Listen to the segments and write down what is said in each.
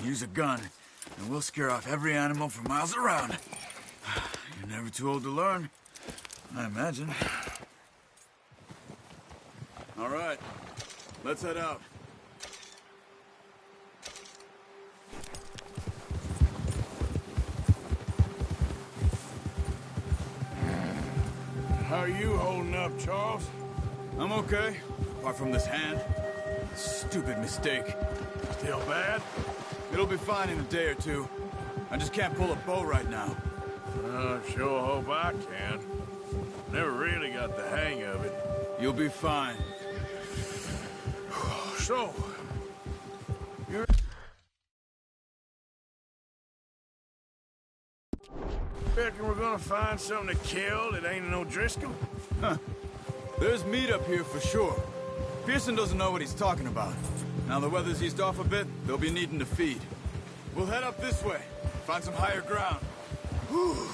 Use a gun, and we'll scare off every animal for miles around. You're never too old to learn, I imagine. All right, let's head out. How are you holding up, Charles? I'm okay, apart from this hand. Stupid mistake. Still bad? It'll be fine in a day or two. I just can't pull a bow right now. I sure hope I can. Never really got the hang of it. You'll be fine. So, you're... Reckon we're gonna find something to kill that ain't an O'Driscoll? Huh. There's meat up here for sure. Pearson doesn't know what he's talking about. Now the weather's eased off a bit, they'll be needing to feed. We'll head up this way, find some higher ground. Whew.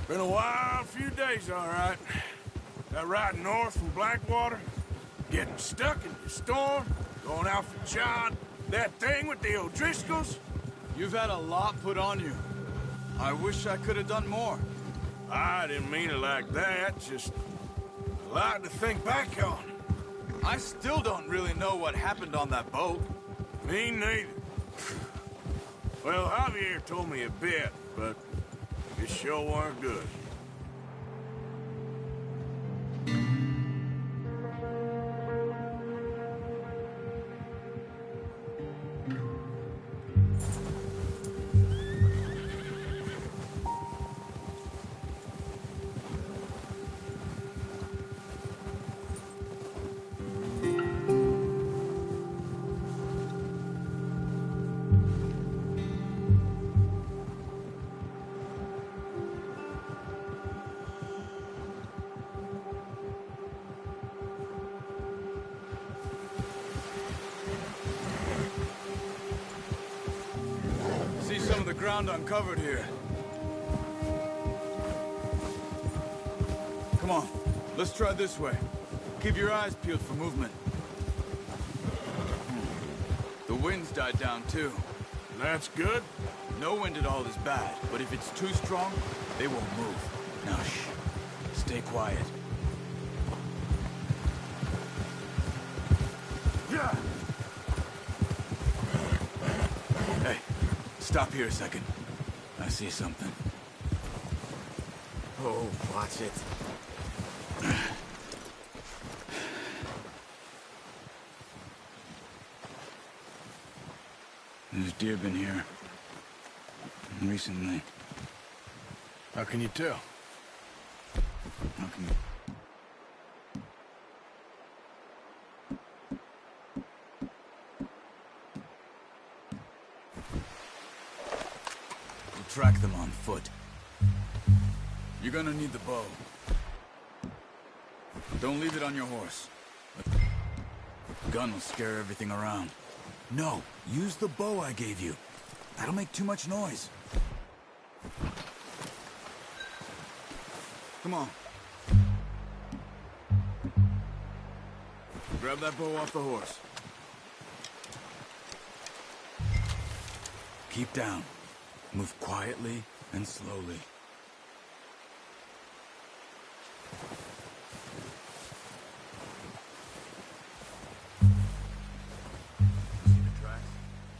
Been a wild few days, all right. That ride north from Blackwater, getting stuck in the storm, going out for John, that thing with the O'Driscolls. You've had a lot put on you. I wish I could have done more. I didn't mean it like that, just a lot to think back on. I still don't really know what happened on that boat. Me neither. Well, Javier told me a bit, but it sure weren't good. See some of the ground uncovered here. Come on, let's try this way. Keep your eyes peeled for movement. The wind's died down too. That's good. No wind at all is bad, but if it's too strong, they won't move. Now shh, stay quiet. Yeah. Hey, stop here a second. I see something. Oh, watch it. There's deer been here. Recently. How can you tell? How can we'll track them on foot. You're gonna need the bow. Don't leave it on your horse. The gun will scare everything around. No, use the bow I gave you. That'll make too much noise. Come on. Grab that bow off the horse. Keep down. Move quietly and slowly. See the tracks?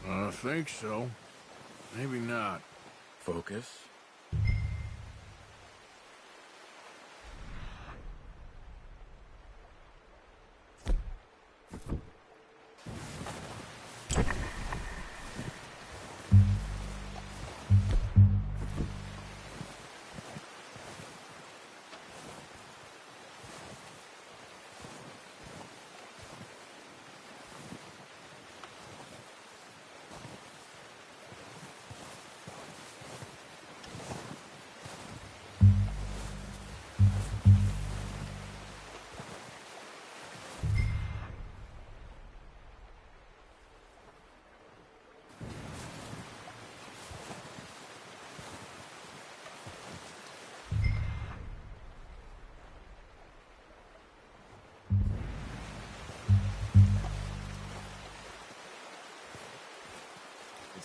I think so. Maybe not. Focus.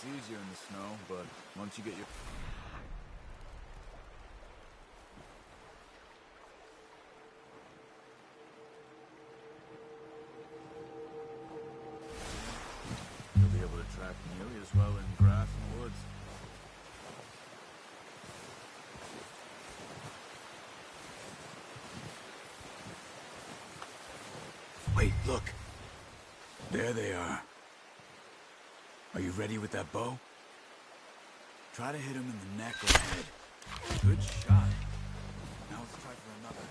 gets easier in the snow, but once you get your... You'll be able to track nearly as well in grass and woods. Wait, look. There they are. Are you ready with that bow? Try to hit him in the neck or head. Good shot. Now let's try for another.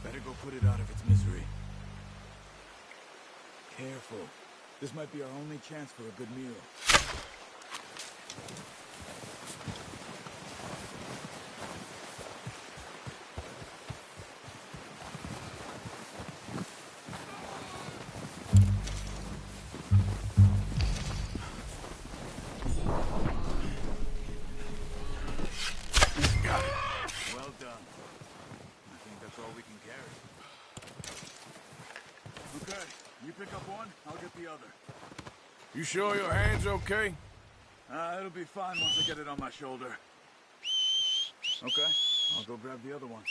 Better go put it out of its misery. Careful. This might be our only chance for a good meal. Got it. Well done. I think that's all we can carry. Okay, you pick up one, I'll get the other. You sure your hand's okay? It'll be fine once I get it on my shoulder. Okay, I'll go grab the other one.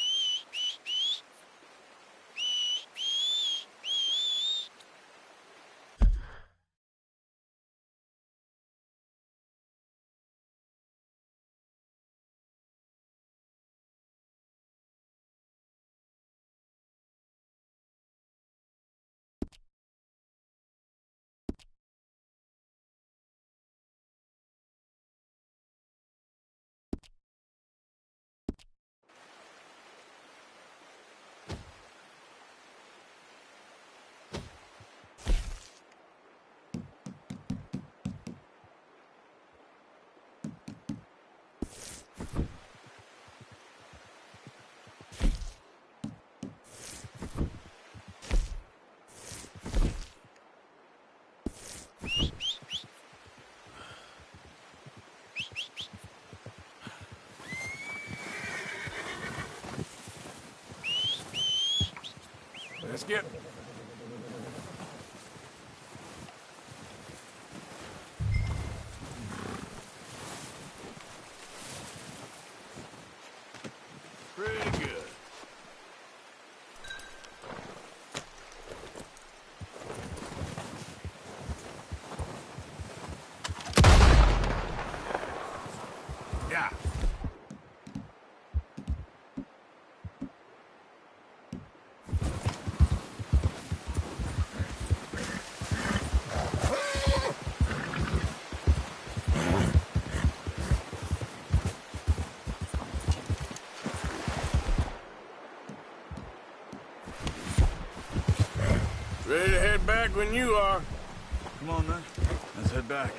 Let's get... Pretty good. Yeah. Ready to head back when you are. Come on, then. Let's head back.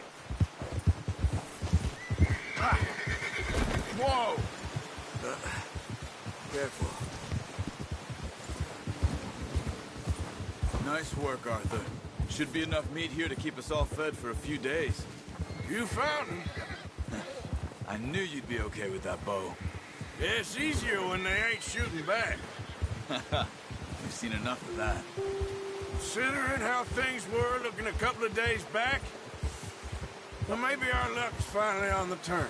Ah. Whoa! Careful. Nice work, Arthur. Should be enough meat here to keep us all fed for a few days. You found him. I knew you'd be okay with that bow. Yeah, it's easier when they ain't shooting back. We've seen enough of that. Considering how things were looking a couple of days back, well, maybe our luck's finally on the turn.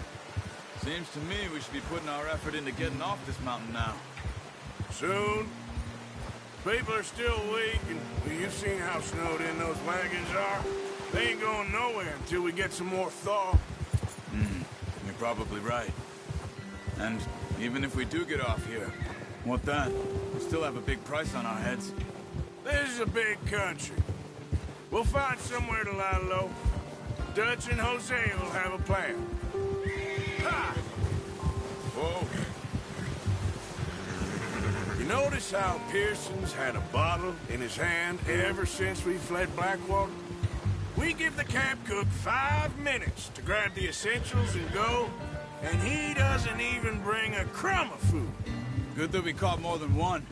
Seems to me we should be putting our effort into getting off this mountain now. Soon. People are still weak, and you've seen how snowed in those wagons are. They ain't going nowhere until we get some more thaw. You're probably right. And even if we do get off here, what then? We still have a big price on our heads. This is a big country. We'll find somewhere to lie low. Dutch and Jose will have a plan. Ha! Whoa. You notice how Pearson's had a bottle in his hand ever since we fled Blackwater? We give the camp cook 5 minutes to grab the essentials and go, and he doesn't even bring a crumb of food. Good that we caught more than one.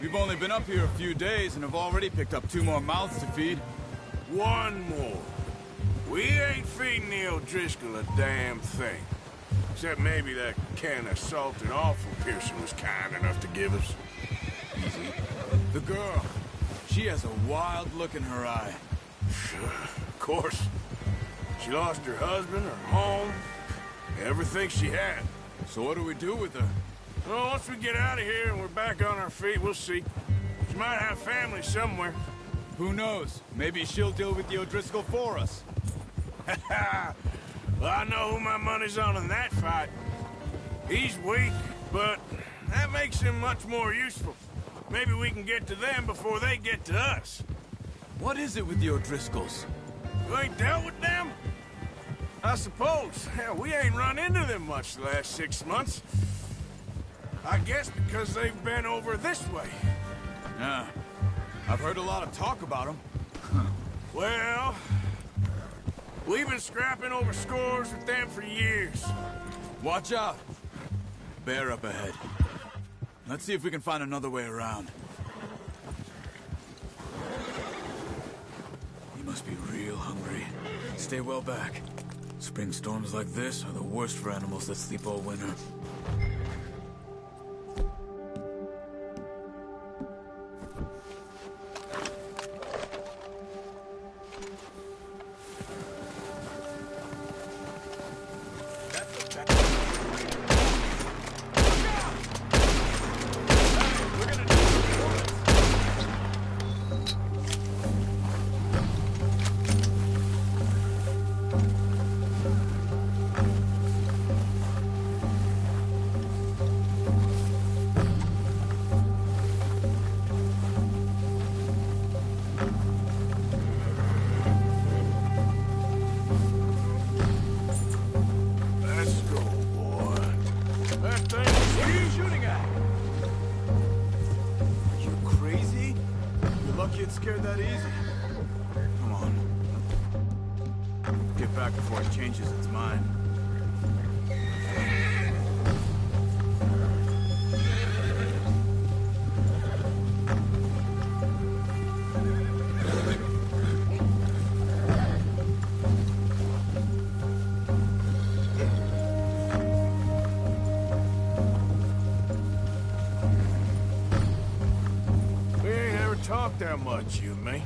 We've only been up here a few days and have already picked up 2 more mouths to feed. 1 more. We ain't feeding the O'Driscoll a damn thing. Except maybe that can of salted offal Pearson was kind enough to give us. Easy. The girl. She has a wild look in her eye. Of course. She lost her husband, her home, everything she had. So what do we do with her? Well, once we get out of here and we're back on our feet, we'll see. She might have family somewhere. Who knows? Maybe she'll deal with the O'Driscoll for us. Well, I know who my money's on in that fight. He's weak, but that makes him much more useful. Maybe we can get to them before they get to us. What is it with the O'Driscolls? You ain't dealt with them? I suppose. Hell, we ain't run into them much the last 6 months. I guess because they've been over this way. Yeah. I've heard a lot of talk about them. Well, we've been scrapping over scores with them for years. Watch out. Bear up ahead. Let's see if we can find another way around. You must be real hungry. Stay well back. Spring storms like this are the worst for animals that sleep all winter. Scared that easy. Come on. Get back before it changes its mind. Talk that much, you and me.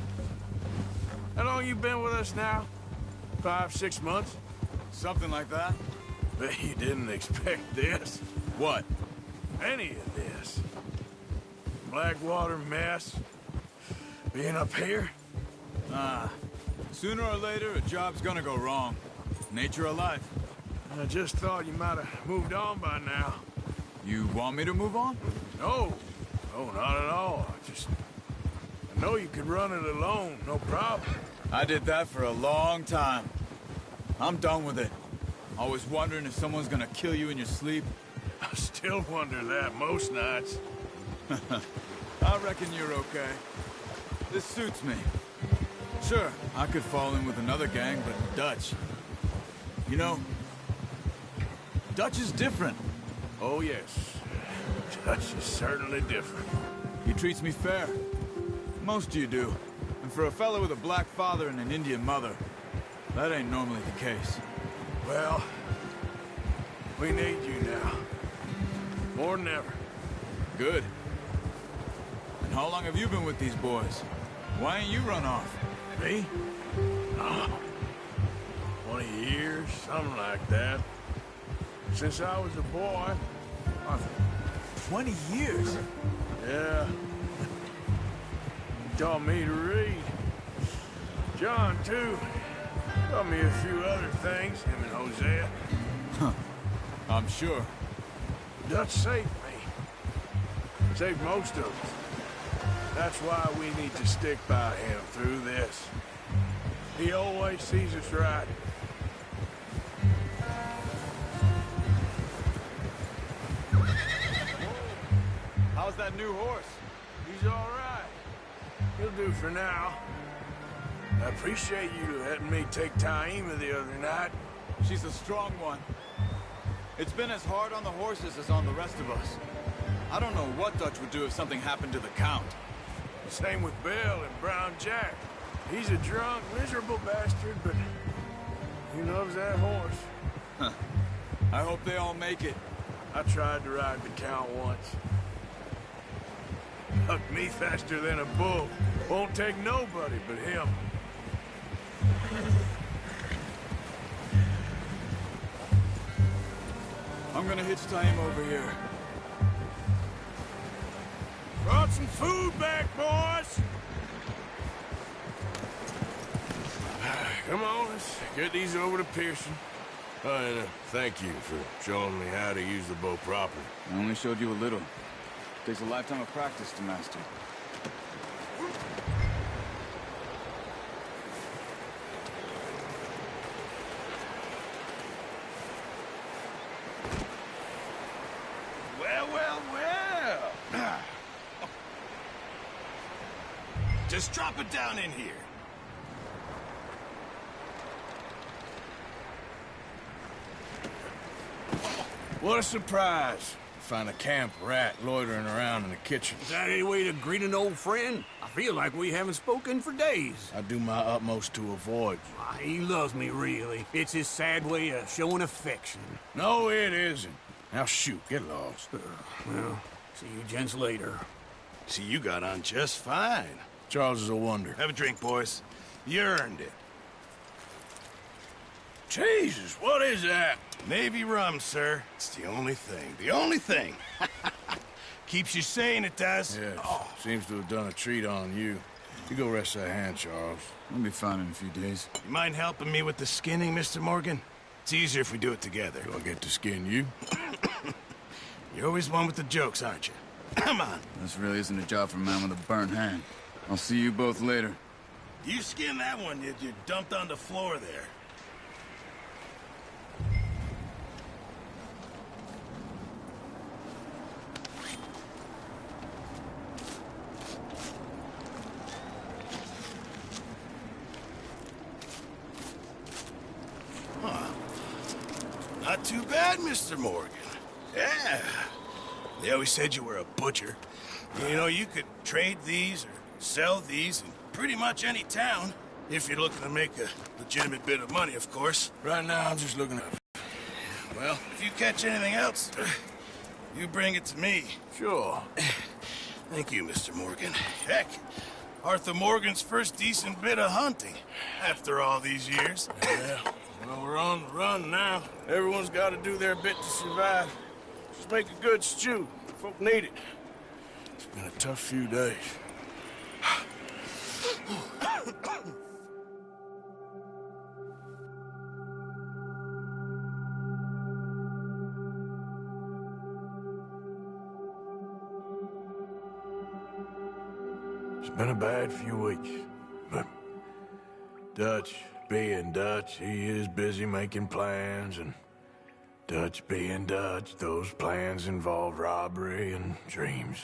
How long you been with us now? 5, 6 months? Something like that. Bet you didn't expect this. What? Any of this. Blackwater mess. Being up here? Sooner or later, a job's gonna go wrong. Nature of life. I just thought you might have moved on by now. You want me to move on? No. No, not at all. I know you could run it alone, no problem. I did that for a long time. I'm done with it. Always wondering if someone's gonna kill you in your sleep. I still wonder that most nights. I reckon you're okay. This suits me. Sure, I could fall in with another gang, but Dutch... You know, Dutch is different. Oh, yes. Dutch is certainly different. He treats me fair. Most of you do. And for a fellow with a black father and an Indian mother, that ain't normally the case. Well, we need you now. More than ever. Good. And how long have you been with these boys? Why ain't you run off? Me? Oh, 20 years, something like that. since I was a boy. 20 years? Yeah. He taught me to read. John, too. Taught me a few other things, him and Hosea. I'm sure. Dutch saved me. Saved most of us. That's why we need to stick by him through this. He always sees us right. How's that new horse? He's all right. He'll do for now. I appreciate you letting me take Taima the other night. She's a strong one. It's been as hard on the horses as on the rest of us. I don't know what Dutch would do if something happened to the Count. Same with Bill and Brown Jack. He's a drunk, miserable bastard, but he loves that horse. Huh. I hope they all make it. I tried to ride the Count once. Hucked me faster than a bull. Won't take nobody but him. I'm gonna hitch Taima over here. Brought some food back, boys! Come on, let's get these over to Pearson. And thank you for showing me how to use the bow properly. I only showed you a little. Takes a lifetime of practice to master. Well, well, well. Just drop it down in here. What a surprise. Find a camp rat loitering around in the kitchen. Is that any way to greet an old friend? I feel like we haven't spoken for days. I do my utmost to avoid you. He loves me, really. It's his sad way of showing affection. No, it isn't. Now shoot, get lost. Well, see you gents later. See, you got on just fine. Charles is a wonder. Have a drink, boys. You earned it. Jesus, what is that? Navy rum, sir. It's the only thing. The only thing. Keeps you sane, it does. Yes, seems to have done a treat on you. You go rest that hand, Charles. I'll be fine in a few days. You mind helping me with the skinning, Mr. Morgan? It's easier if we do it together. Do I get to skin you? You're always one with the jokes, aren't you? Come on. This really isn't a job for a man with a burnt hand. I'll see you both later. You skinned that one you dumped on the floor there. Not too bad, Mr. Morgan. Yeah. They always said you were a butcher. You know, you could trade these or sell these in pretty much any town. If you're looking to make a legitimate bit of money, of course. Right now, I'm just looking at... Well, if you catch anything else, you bring it to me. Sure. Thank you, Mr. Morgan. Heck, Arthur Morgan's first decent bit of hunting after all these years. Yeah. Well, we're on the run now. Everyone's got to do their bit to survive. Just make a good stew. Folk need it. It's been a tough few days. It's been a bad few weeks, but Dutch being Dutch, he is busy making plans, and Dutch being Dutch, those plans involve robbery and dreams.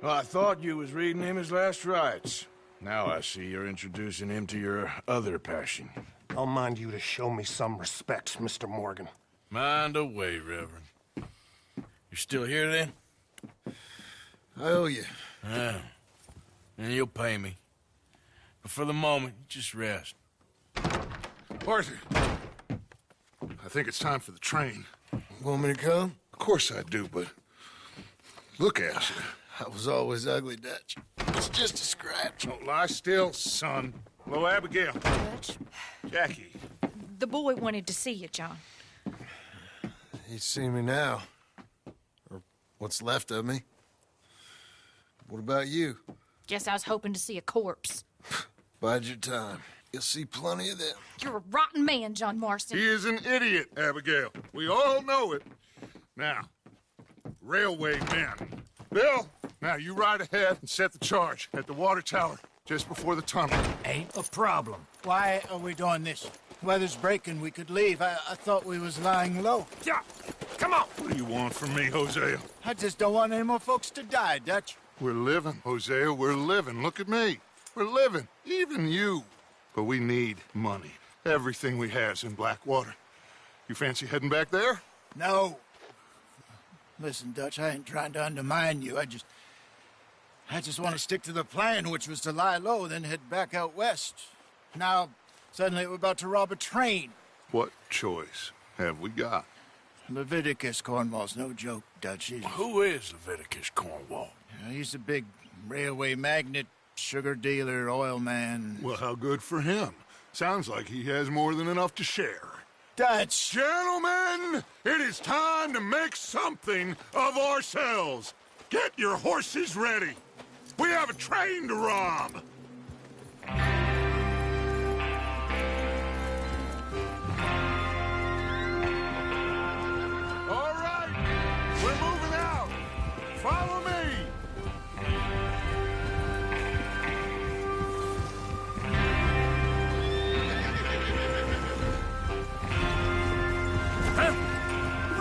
Well, I thought you was reading him his last rites. Now I see you're introducing him to your other passion. I'll mind you to show me some respect, Mr. Morgan. Mind away, Reverend. You're still here, then? I owe you. Yeah. And you'll pay me. But for the moment, just rest. Arthur, I think it's time for the train. Want me to come? Of course I do, but look at you. I was always ugly, Dutch. It's just a scratch. Don't lie still, son. Hello, Abigail. Dutch, Jackie. the boy wanted to see you, John. He's seen me now. Or what's left of me. What about you? Guess I was hoping to see a corpse. Bide your time. You'll see plenty of them. You're a rotten man, John Marston. He is an idiot, Abigail. We all know it. Now, railway men. Bill, now you ride ahead and set the charge at the water tower just before the tunnel. Ain't a problem. Why are we doing this? Weather's breaking. We could leave. I thought we was lying low. Yeah, come on. What do you want from me, Hosea? I just don't want any more folks to die, Dutch. We're living, Hosea. We're living. Look at me. We're living. Even you. But we need money. Everything we has in Blackwater. You fancy heading back there? No. Listen, Dutch, I ain't trying to undermine you. I just want to stick to the plan, which was to lie low, then head back out west. Now, suddenly we're about to rob a train. What choice have we got? Leviticus Cornwall's no joke, Dutch. Who is Leviticus Cornwall? He's a big railway magnate, sugar dealer, oil man. Well, how good for him. Sounds like he has more than enough to share. Dutch! Gentlemen, it is time to make something of ourselves. Get your horses ready. We have a train to rob. All right, we're moving out. Follow me.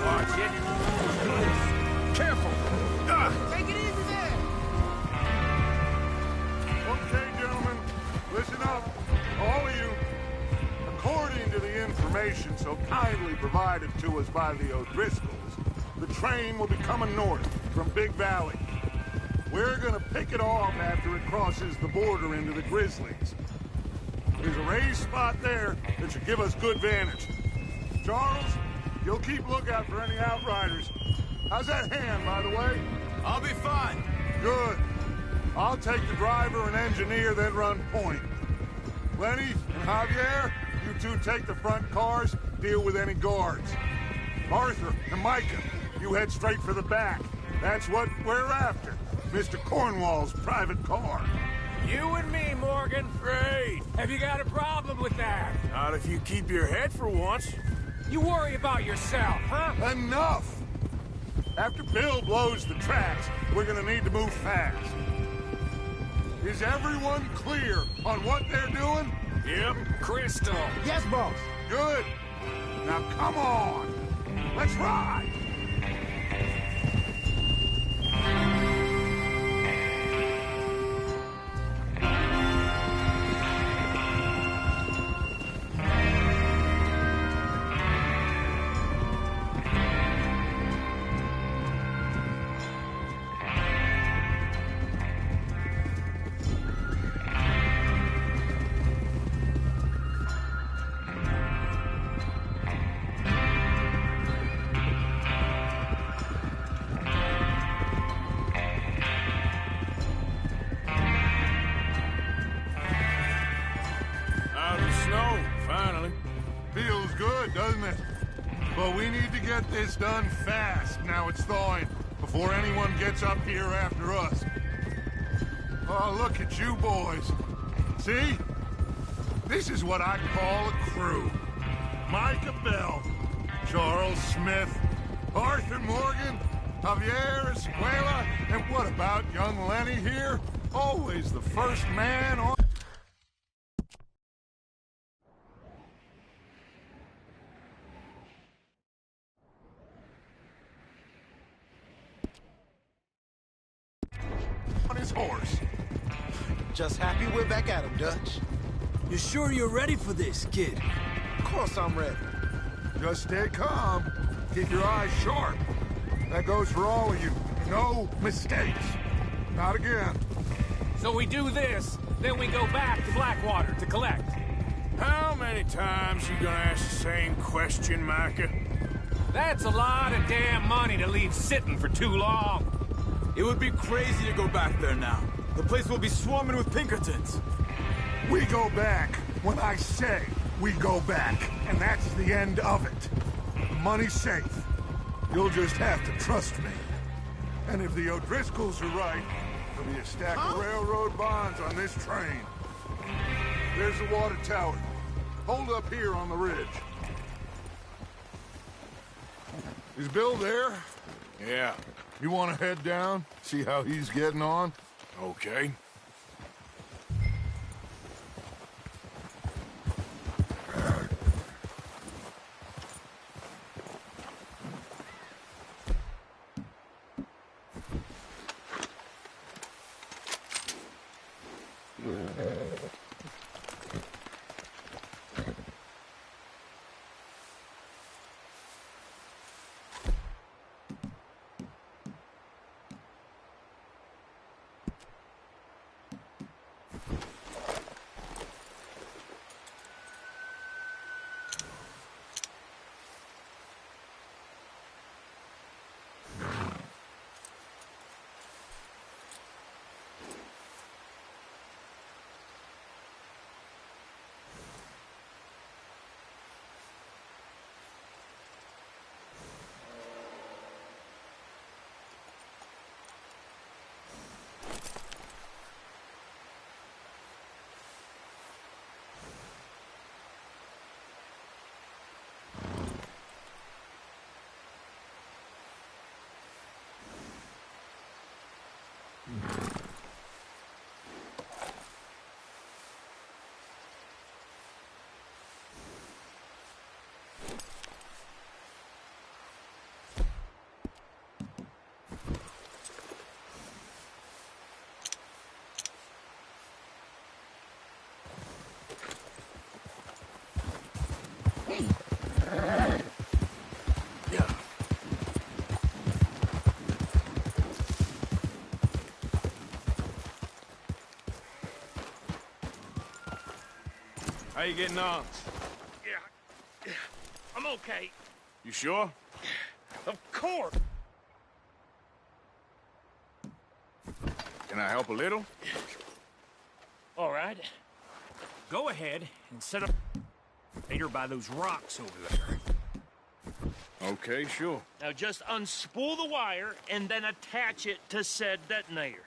Watch it. Careful. Take it easy there! Okay, gentlemen, listen up, all of you. According to the information so kindly provided to us by the O'Driscolls, the train will be coming north from Big Valley. We're gonna pick it off after it crosses the border into the Grizzlies. There's a raised spot there that should give us good vantage. Charles, you'll keep lookout for any outriders. How's that hand, by the way? I'll be fine. Good. I'll take the driver and engineer, then run point. Lenny and Javier, you two take the front cars, deal with any guards. Arthur and Micah, you head straight for the back. That's what we're after. Mr. Cornwall's private car. You and me, Morgan. Great. Have you got a problem with that? Not if you keep your head for once. You worry about yourself, huh? Enough! After Bill blows the tracks, we're gonna need to move fast. Is everyone clear on what they're doing? Yep. Crystal. Yes, boss. Good. Now come on. Let's ride. Out of the snow, finally. Feels good, doesn't it? But we need to get this done fast, now it's thawing, before anyone gets up here after us. Oh, look at you boys. See? This is what I call a crew. Micah Bell, Charles Smith, Arthur Morgan, Javier Escuela, and what about young Lenny here? Always the first man on... his horse. Just happy we're back at him, Dutch. You sure you're ready for this, kid? Of course I'm ready. Just stay calm. Keep your eyes sharp. That goes for all of you. No mistakes. Not again. So we do this, then we go back to Blackwater to collect. How many times you gonna ask the same question, Micah? That's a lot of damn money to leave sitting for too long. It would be crazy to go back there now. The place will be swarming with Pinkertons. We go back when I say we go back, and that's the end of it. The money's safe. You'll just have to trust me. And if the O'Driscolls are right, there'll be a stack of railroad bonds on this train. There's the water tower. Hold up here on the ridge. Is Bill there? Yeah. You want to head down, see how he's getting on? Okay. How you getting on? Yeah, I'm okay. You sure? Of course. Can I help a little? All right. Go ahead and set up later by those rocks over there. Okay, sure. Now just unspool the wire and then attach it to said detonator.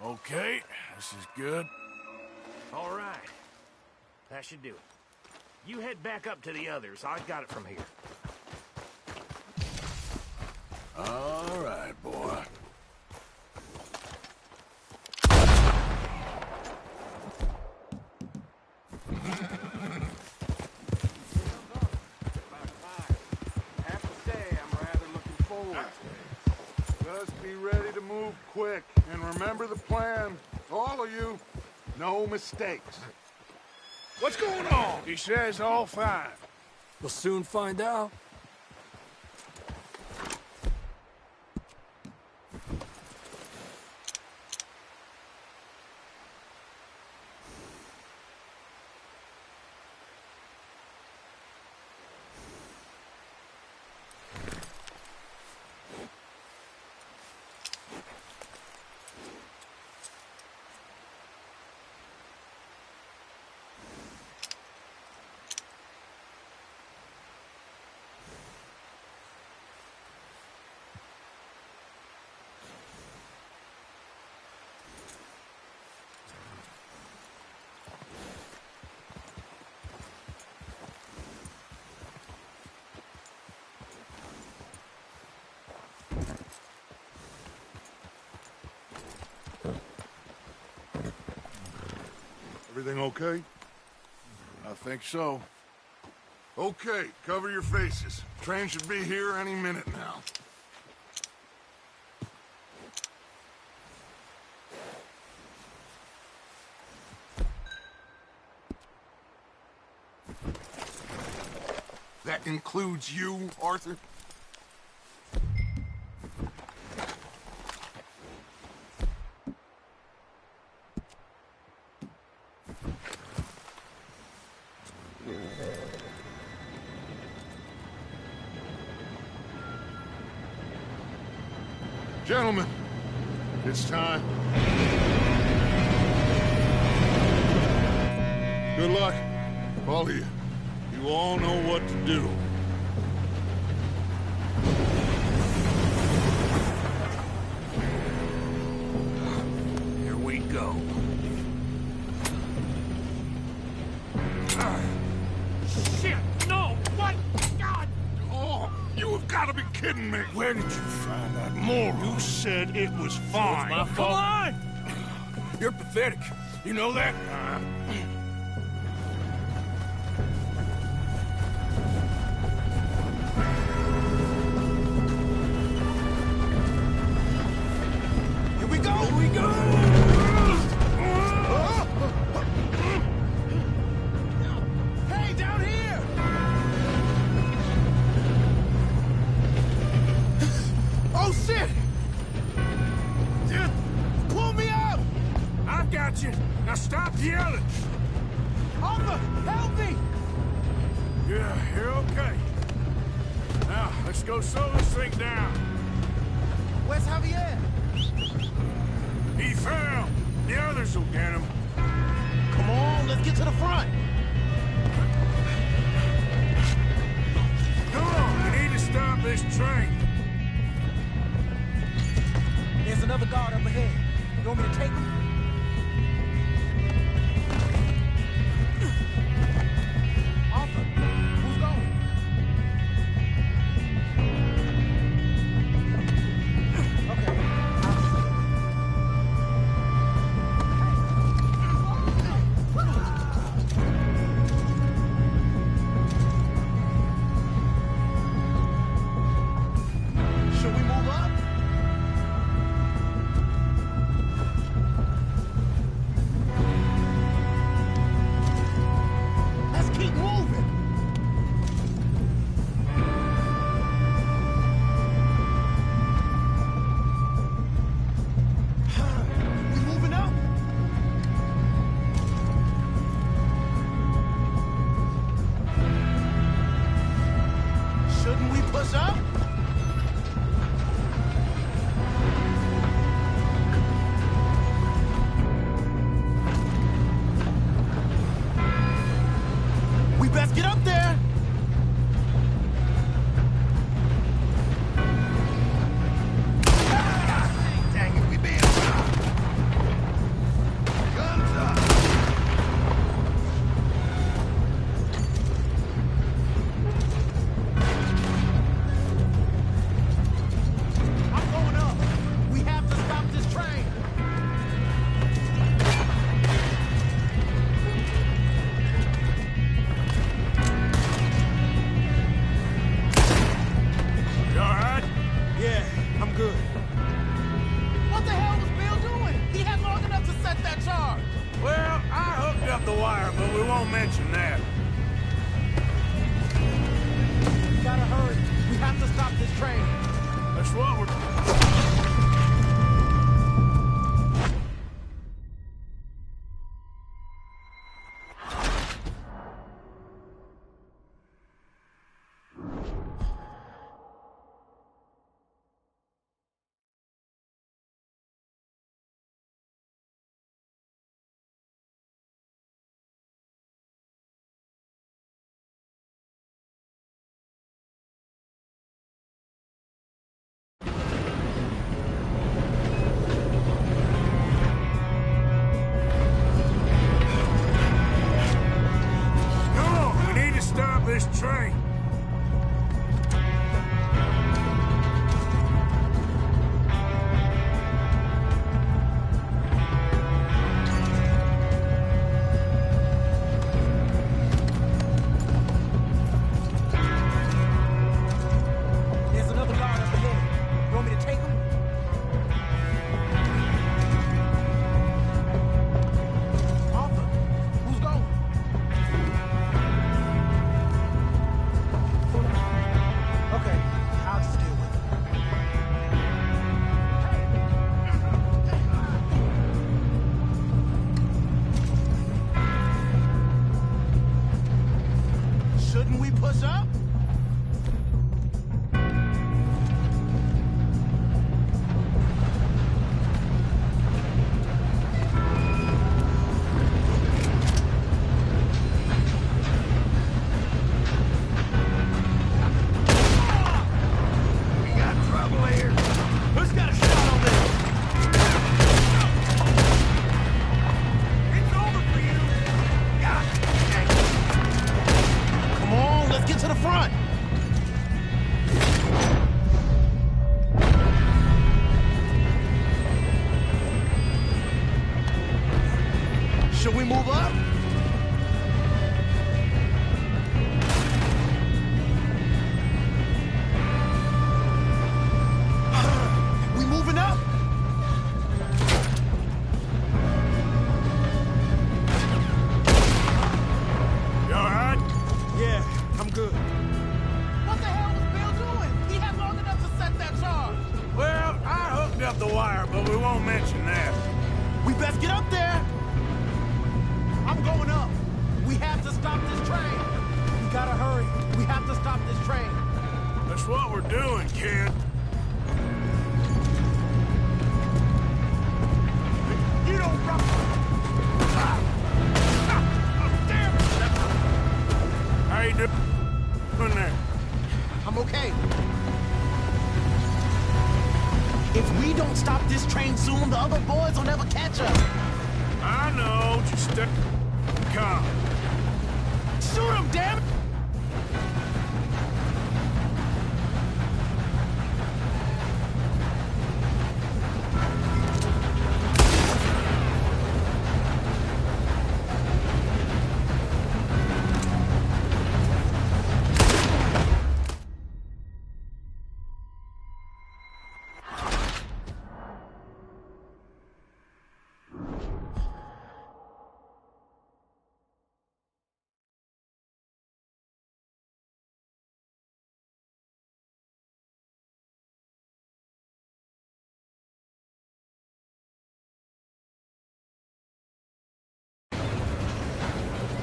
Okay, this is good. All right. That should do it. You head back up to the others. I got it from here. All right, boy. Have to say, I'm rather looking forward to it. Just be ready to move quick, and remember the plan. All of you, no mistakes. What's going on? He says all fine. We'll soon find out. Everything okay? I think so. Okay, cover your faces. Train should be here any minute now. That includes you, Arthur? Gentlemen, it's time. Good luck, all of you. You all know what to do. Here we go. Shit! No! What? God! Oh, you have got to be kidding me. Where did you find that moron? You said it was fine. My fault. Come on! You're pathetic. You know that? Here we go! Here we go! Hey, down here! Oh, shit! Dude, pull me up! I got you. Now stop yelling. Arthur, help me! Yeah, you're okay. Now, let's go slow this thing down. Where's Javier? He fell. The others will get him. Come on, let's get to the front. Come on, we need to stop this train. There's another guard up ahead. You want me to take him? Arthur, who's going? Okay. Should we move up? Let's keep moving. We moving up? Shouldn't we push up? We best get up there. Dang it, we being shot. Guns up. I'm going up. We have to stop this train. You all right? Yeah, I'm good. What the hell was Bill doing? He had long enough to set that charge. Well, I hooked up the wire, but we won't mention that. We gotta hurry. We have to stop this train. That's what we're... we move up? We moving up? You all right? Yeah, I'm good. What the hell was Bill doing? He had long enough to set that charge. Well, I hooked up the wire, but we won't mention that. We best get up there. I'm going up. We have to stop this train. We gotta hurry. We have to stop this train. That's what we're doing, kid. You don't rock. Damn it! How you doing there? I'm okay. If we don't stop this train soon, the other boys will never catch us. I know. Just stay calm. Shoot him, damn it!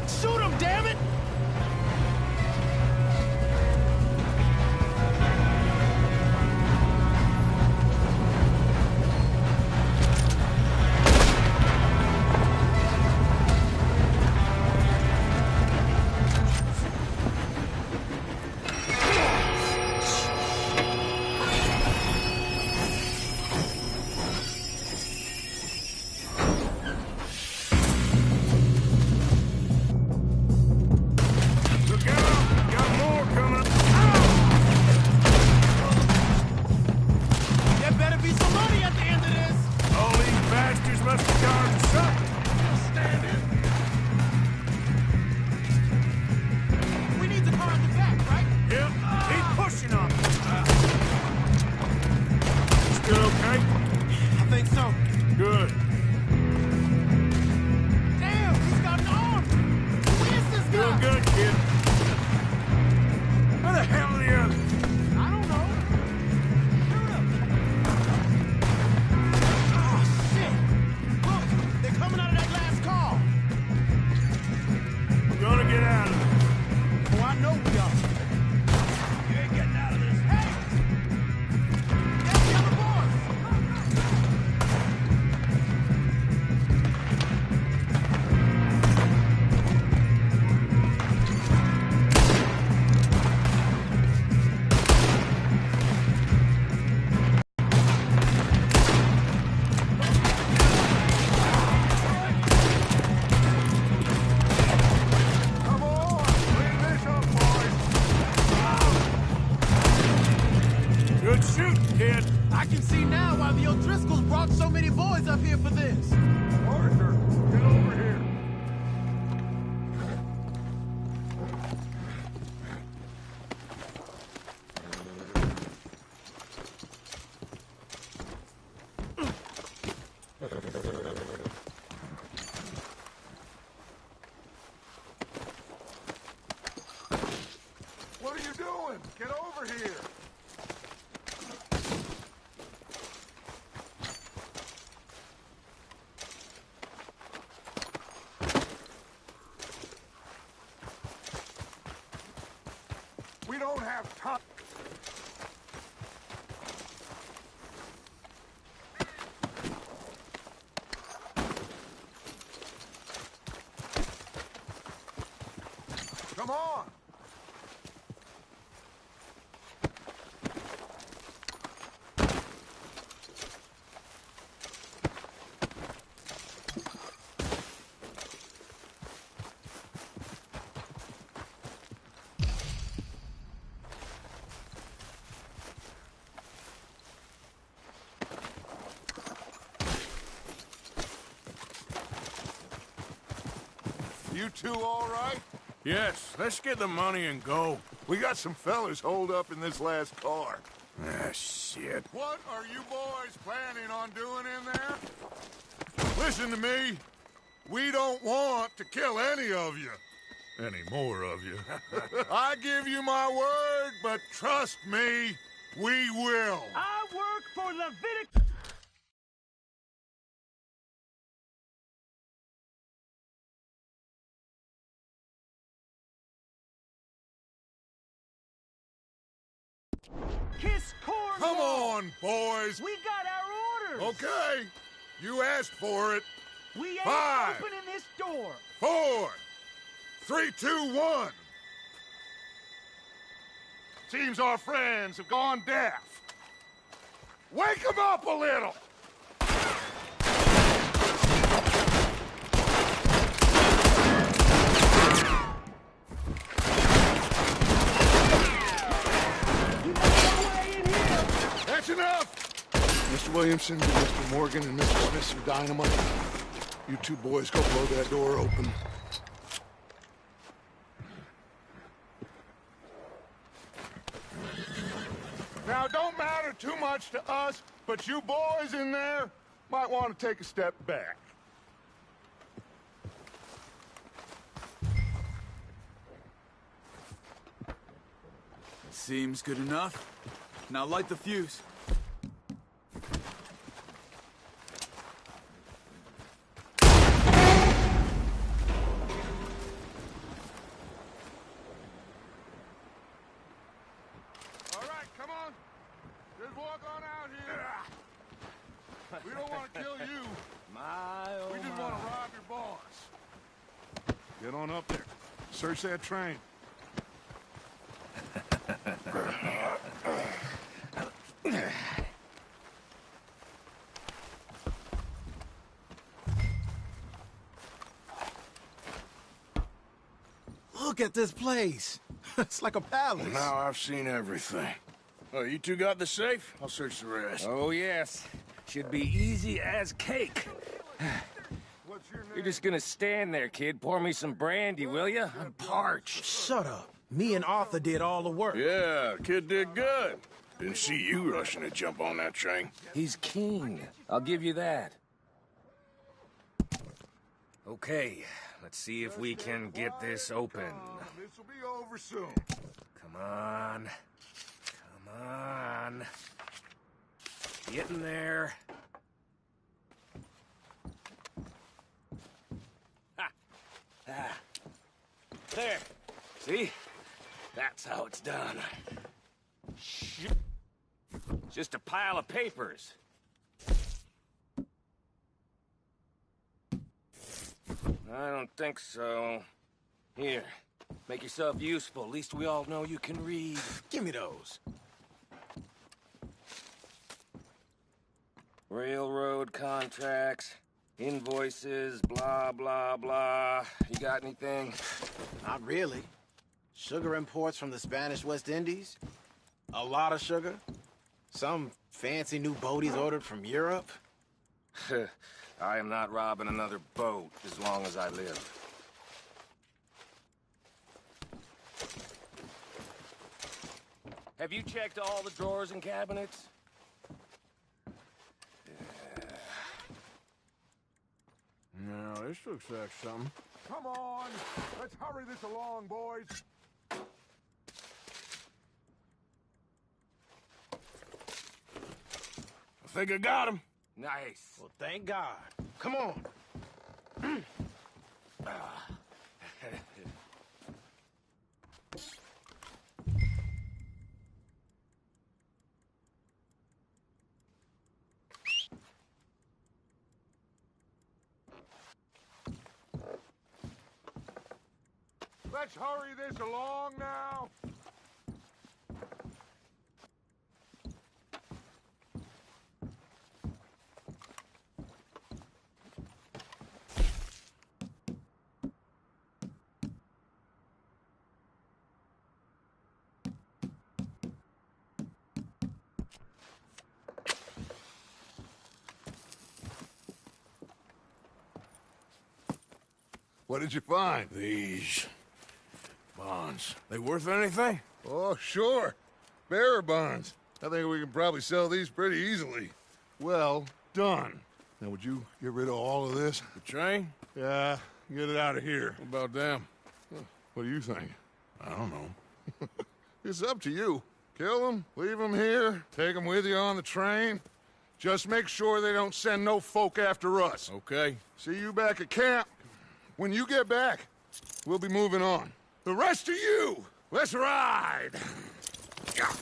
Shoot him, damn it! Look out! Got more coming. There better be some money at the end of this. All these bastards must have gone to something. Stand in. We need the car in the back, right? Yep, keep pushing on. Still okay? I think so. Good. Damn, he's got an arm. Who is this Doing guy? good, kid. Where the hell are the others? I don't know. Shoot him. Oh, shit. Look, they're coming out of that last car. We're gonna get out of it. Oh, I know we are. You ain't getting out of this. Hey! That's the other boys. Come on! Clean this up, boys! Good shooting, kid. I can see now why the O'Driscolls brought so many boys up here for this. Arthur, get over here. What are you doing? Get over here! We don't have time. Come on! You two all right? Yes, let's get the money and go. We got some fellas holed up in this last car. Ah, shit. What are you boys planning on doing in there? Listen to me. We don't want to kill any of you. Any more of you. I give you my word, but trust me, we will. I work for Leviticus. Kiss corn. Come on, boys. We got our orders. Okay. You asked for it. We ain't 5, opening this door. 4, 3, 2, 1. Seems our friends have gone deaf. Wake them up a little. That's enough! Mr. Williamson, give Mr. Morgan and Mr. Smith some dynamite. You two boys go blow that door open. Now, don't matter too much to us, but you boys in there might want to take a step back. Seems good enough. Now light the fuse. All right, come on. Just walk on out here. We don't want to kill you. We just want to rob your boss. Get on up there. Search that train. Look at this place. It's like a palace. Now I've seen everything. Oh, you two got the safe? I'll search the rest. Oh, yes. Should be easy as cake. What's your name? You're just gonna stand there, kid. Pour me some brandy, will you? I'm parched. Shut up. Me and Arthur did all the work. Yeah, kid did good. Didn't see you rushing to jump on that train. He's keen. I'll give you that. Okay, let's see if we can get this open. This'll be over soon. Come on. Come on. Get in there. Ha! Ah. There. See? That's how it's done. Shit. Just a pile of papers. I don't think so. Here, make yourself useful. At least we all know you can read. Give me those. Railroad contracts, invoices, blah, blah, blah. You got anything? Not really. Sugar imports from the Spanish West Indies. A lot of sugar. Some fancy new boat he's ordered from Europe. I am not robbing another boat as long as I live. Have you checked all the drawers and cabinets? No, this looks like something. Come on. Let's hurry this along, boys. I think I got him. Nice. Well, thank God. Come on. Let's hurry this along now. What did you find? These bonds. They worth anything? Oh, sure. Bearer bonds. I think we can probably sell these pretty easily. Well done. Now, would you get rid of all of this? The train? Yeah, get it out of here. What about them? What do you think? I don't know. It's up to you. Kill them, leave them here, take them with you on the train. Just make sure they don't send no folk after us. Okay. See you back at camp. When you get back, we'll be moving on. The rest of you, let's ride! Yeah.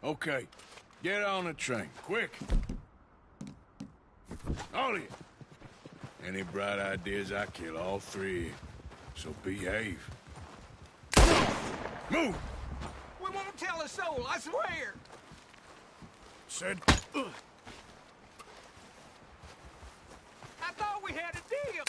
Okay. Get on the train. Quick. All of you. Any bright ideas, I kill all three. So behave. Move! We won't tell a soul, I swear! Said... I thought we had a deal!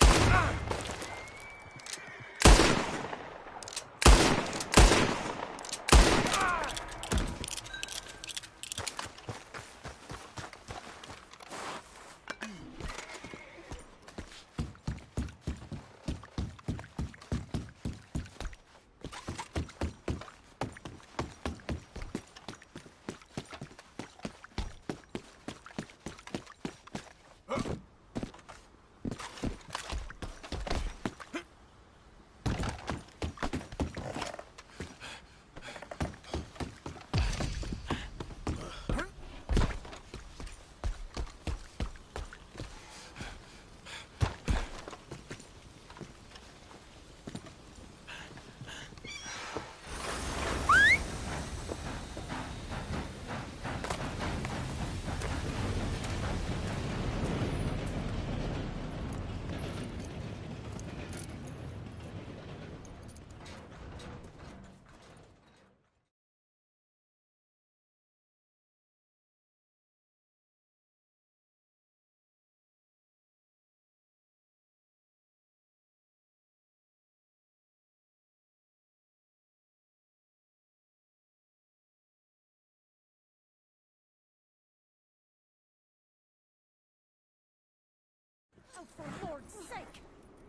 Oh, for Lord's sake!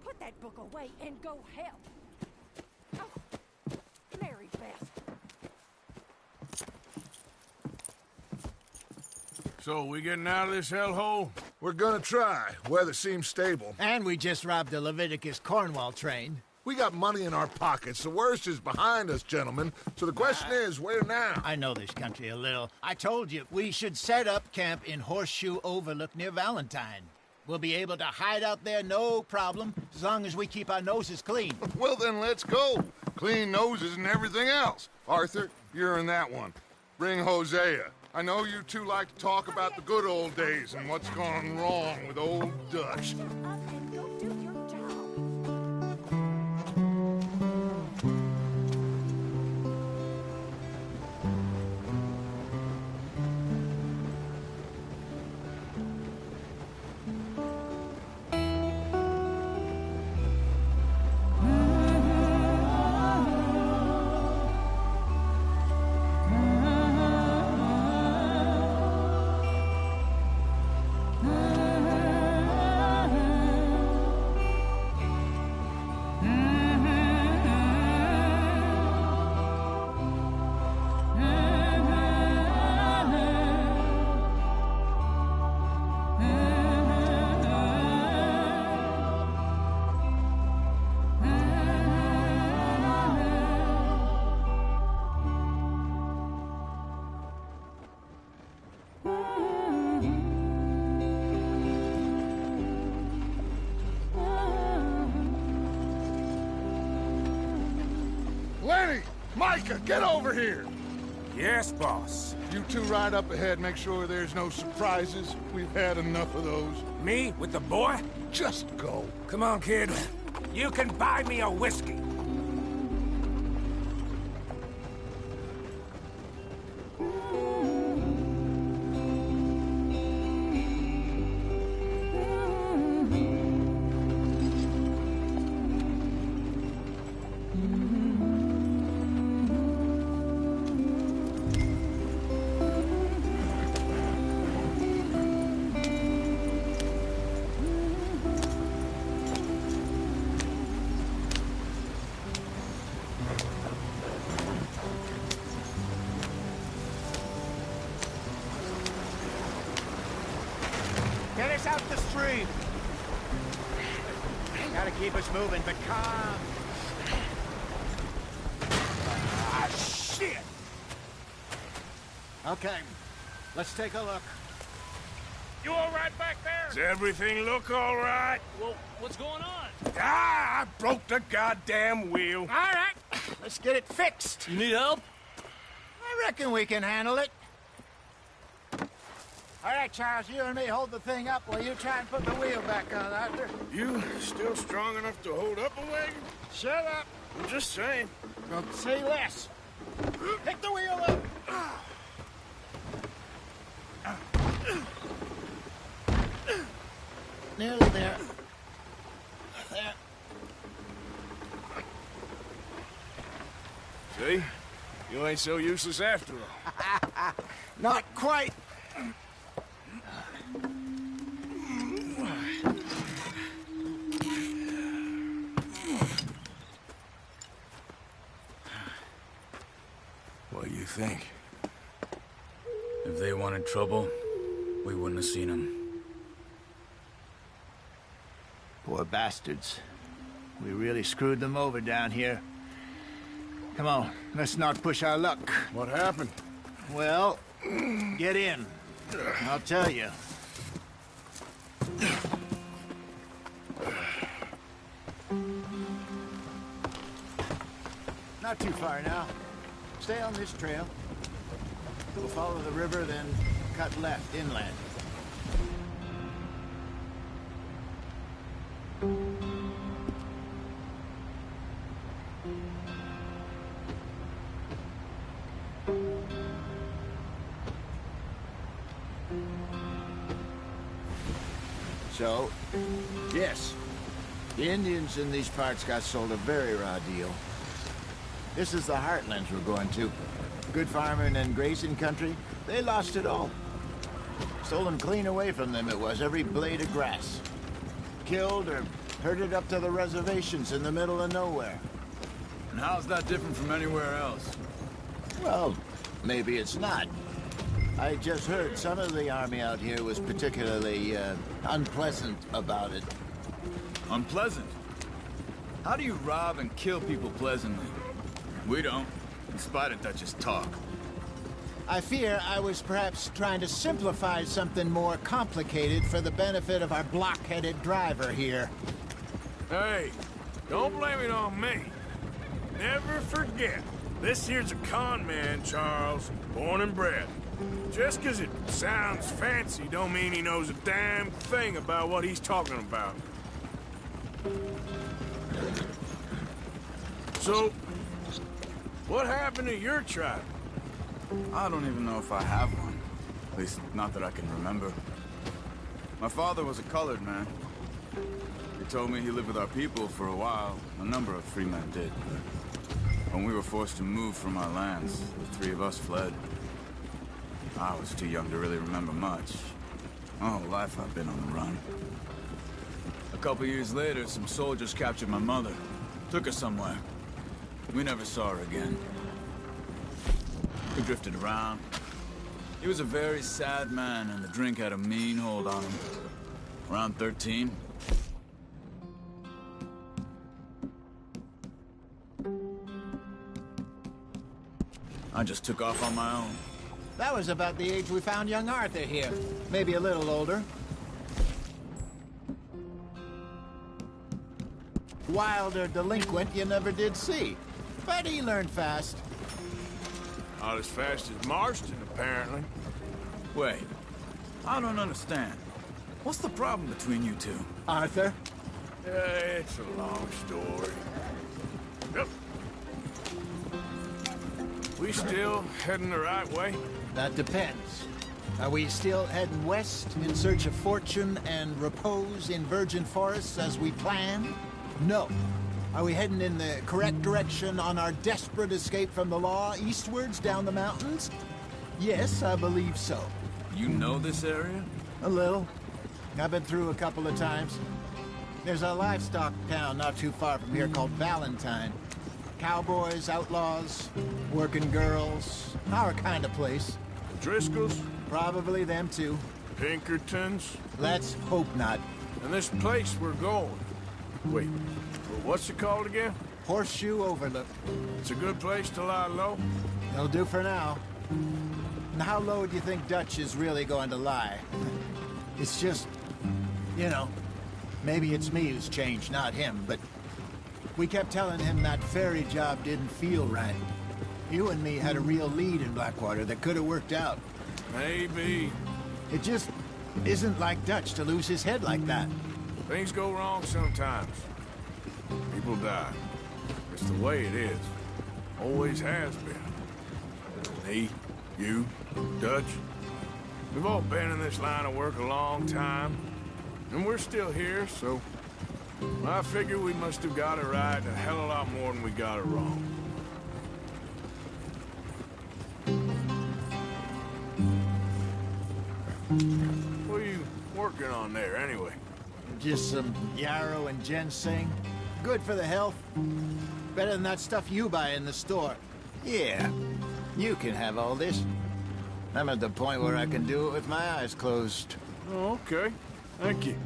Put that book away and go help! Oh, Mary Beth. So, we getting out of this hellhole? We're gonna try. Weather seems stable. And we just robbed the Leviticus Cornwall train. We got money in our pockets. The worst is behind us, gentlemen. So the question is, where now? I know this country a little. I told you, we should set up camp in Horseshoe Overlook near Valentine. We'll be able to hide out there no problem, as long as we keep our noses clean. Well, then let's go. Clean noses and everything else. Arthur, you're in that one. Bring Hosea. I know you two like to talk about the good old days and what's gone wrong with old Dutch. Lenny! Micah, get over here! Yes, boss. You two ride up ahead, make sure there's no surprises. We've had enough of those. Me with the boy? Just go. Come on, kid. You can buy me a whiskey. us out the stream. Gotta keep us moving, but calm. Ah, shit! Okay, let's take a look. You all right back there? Does everything look all right? Well, what's going on? Ah, I broke the goddamn wheel. All right, let's get it fixed. You need help? I reckon we can handle it. All right, Charles, you and me hold the thing up while you try and put the wheel back on, Arthur. You still strong enough to hold up a wagon? Shut up. I'm just saying. Well, say less. Pick the wheel up. Nearly there. There. See? You ain't so useless after all. Not quite. What do you think? If they wanted trouble, we wouldn't have seen them. Poor bastards. We really screwed them over down here. Come on, let's not push our luck. What happened? Well, get in. I'll tell you. Not too far now. Stay on this trail. We'll follow the river, then cut left inland. So, yes, the Indians in these parts got sold a very raw deal. This is the heartlands we're going to. Good farming and grazing country, they lost it all. Stolen clean away from them it was, every blade of grass. Killed or herded up to the reservations in the middle of nowhere. And how's that different from anywhere else? Well, maybe it's not. I just heard some of the army out here was particularly, unpleasant about it. Unpleasant? How do you rob and kill people pleasantly? We don't. In spite of Dutch's talk. I fear I was perhaps trying to simplify something more complicated for the benefit of our block-headed driver here. Hey, don't blame it on me. Never forget, this here's a con man, Charles, born and bred. Just 'cause it sounds fancy don't mean he knows a damn thing about what he's talking about. So, what happened to your tribe? I don't even know if I have one. At least, not that I can remember. My father was a colored man. He told me he lived with our people for a while. A number of free men did. When we were forced to move from our lands, the three of us fled. I was too young to really remember much. My whole life I've been on the run. A couple years later, some soldiers captured my mother. Took her somewhere. We never saw her again. We drifted around. He was a very sad man, and the drink had a mean hold on him. Around 13. I just took off on my own. That was about the age we found young Arthur here. Maybe a little older. Wilder delinquent you never did see. But he learned fast. Not as fast as Marston, apparently. Wait, I don't understand. What's the problem between you two? Arthur? It's a long story. Yep. We still heading the right way? That depends. Are we still heading west in search of fortune and repose in virgin forests as we planned? No. Are we heading in the correct direction on our desperate escape from the law eastwards down the mountains? Yes, I believe so. You know this area? A little. I've been through a couple of times. There's a livestock town not too far from here called Valentine. Cowboys, outlaws, working girls, our kind of place. The Driscolls? Probably them too. Pinkertons? Let's hope not. And this place we're going. Wait, what's it called again? Horseshoe Overlook. It's a good place to lie low? It'll do for now. And how low do you think Dutch is really going to lie? It's just, you know, maybe it's me who's changed, not him, but we kept telling him that ferry job didn't feel right. You and me had a real lead in Blackwater that could have worked out. Maybe. It just isn't like Dutch to lose his head like that. Things go wrong sometimes. People die. It's the way it is. Always has been. Me, you, Dutch. We've all been in this line of work a long time. And we're still here, so I figure we must have got it right a hell of a lot more than we got it wrong. What are you working on there, anyway? Just some yarrow and ginseng. Good for the health. Better than that stuff you buy in the store. Yeah, you can have all this. I'm at the point where I can do it with my eyes closed. Oh, okay. Thank you.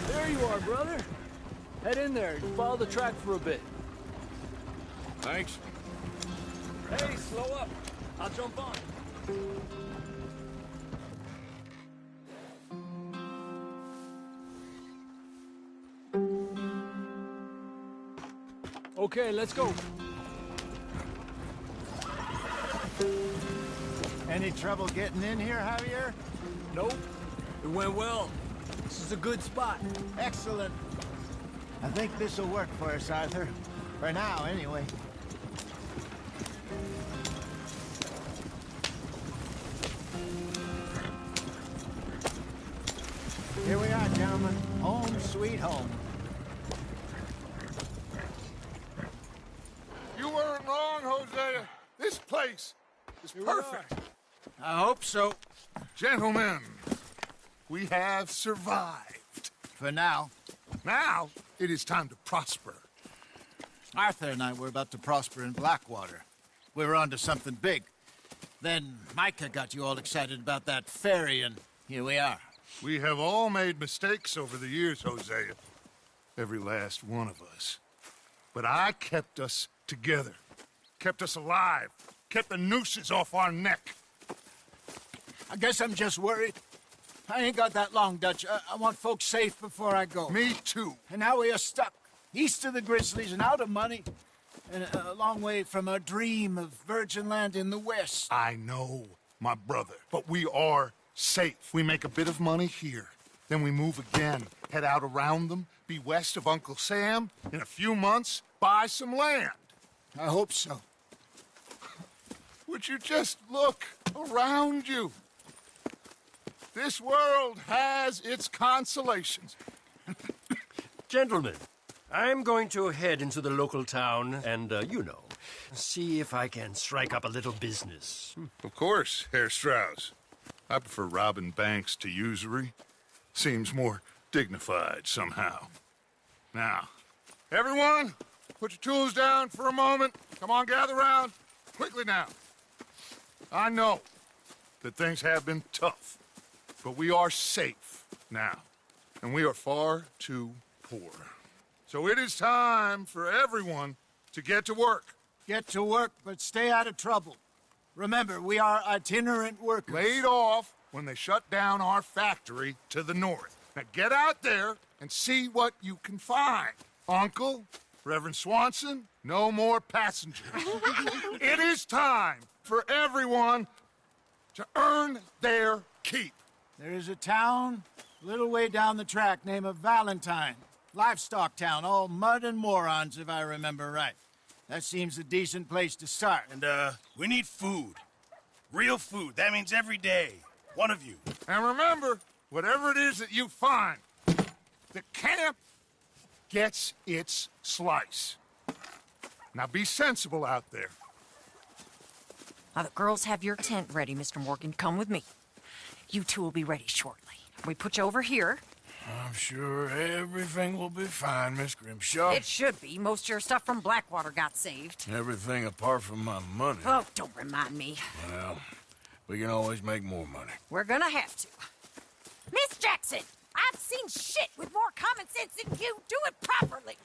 There you are, brother. Head in there and follow the track for a bit. Thanks. Hey, slow up. I'll jump on. Okay, let's go. Any trouble getting in here, Javier? Nope. It went well. This is a good spot. Excellent. I think this'll work for us, Arthur. For now, anyway. Here we are, gentlemen. Home sweet home. You weren't wrong, Hosea. This place is perfect. I hope so. Gentlemen, we have survived. For now. Now, it is time to prosper. Arthur and I were about to prosper in Blackwater. We were onto something big. Then Micah got you all excited about that ferry, and here we are. We have all made mistakes over the years, Hosea. Every last one of us. But I kept us together. Kept us alive. Kept the nooses off our neck. I guess I'm just worried. I ain't got that long, Dutch. I want folks safe before I go. Me too. And now we are stuck. East of the Grizzlies and out of money. And a long way from our dream of virgin land in the west. I know, my brother. But we are safe. We make a bit of money here. Then we move again. Head out around them. Be west of Uncle Sam. In a few months, buy some land. I hope so. Would you just look around you? This world has its consolations. Gentlemen, I'm going to head into the local town and, you know, see if I can strike up a little business. Of course, Herr Strauss. I prefer robbing banks to usury. Seems more dignified somehow. Now, everyone, put your tools down for a moment. Come on, gather round. Quickly now. I know that things have been tough, but we are safe now, and we are far too poor. So it is time for everyone to get to work. Get to work, but stay out of trouble. Remember, we are itinerant workers. Laid off when they shut down our factory to the north. Now get out there and see what you can find. Uncle, Reverend Swanson, no more passengers. It is time for everyone to earn their keep. There is a town a little way down the track named Valentine. Livestock town, all mud and morons, if I remember right. That seems a decent place to start. And, we need food. Real food. That means every day. One of you. And remember, whatever it is that you find, the camp gets its slice. Now be sensible out there. Now the girls have your tent ready, Mr. Morgan. Come with me. You two will be ready shortly. We put you over here. I'm sure everything will be fine, Miss Grimshaw. It should be. Most of your stuff from Blackwater got saved. Everything apart from my money. Oh, don't remind me. Well, we can always make more money. We're gonna have to. Miss Jackson, I've seen shit with more common sense than you. Do it properly.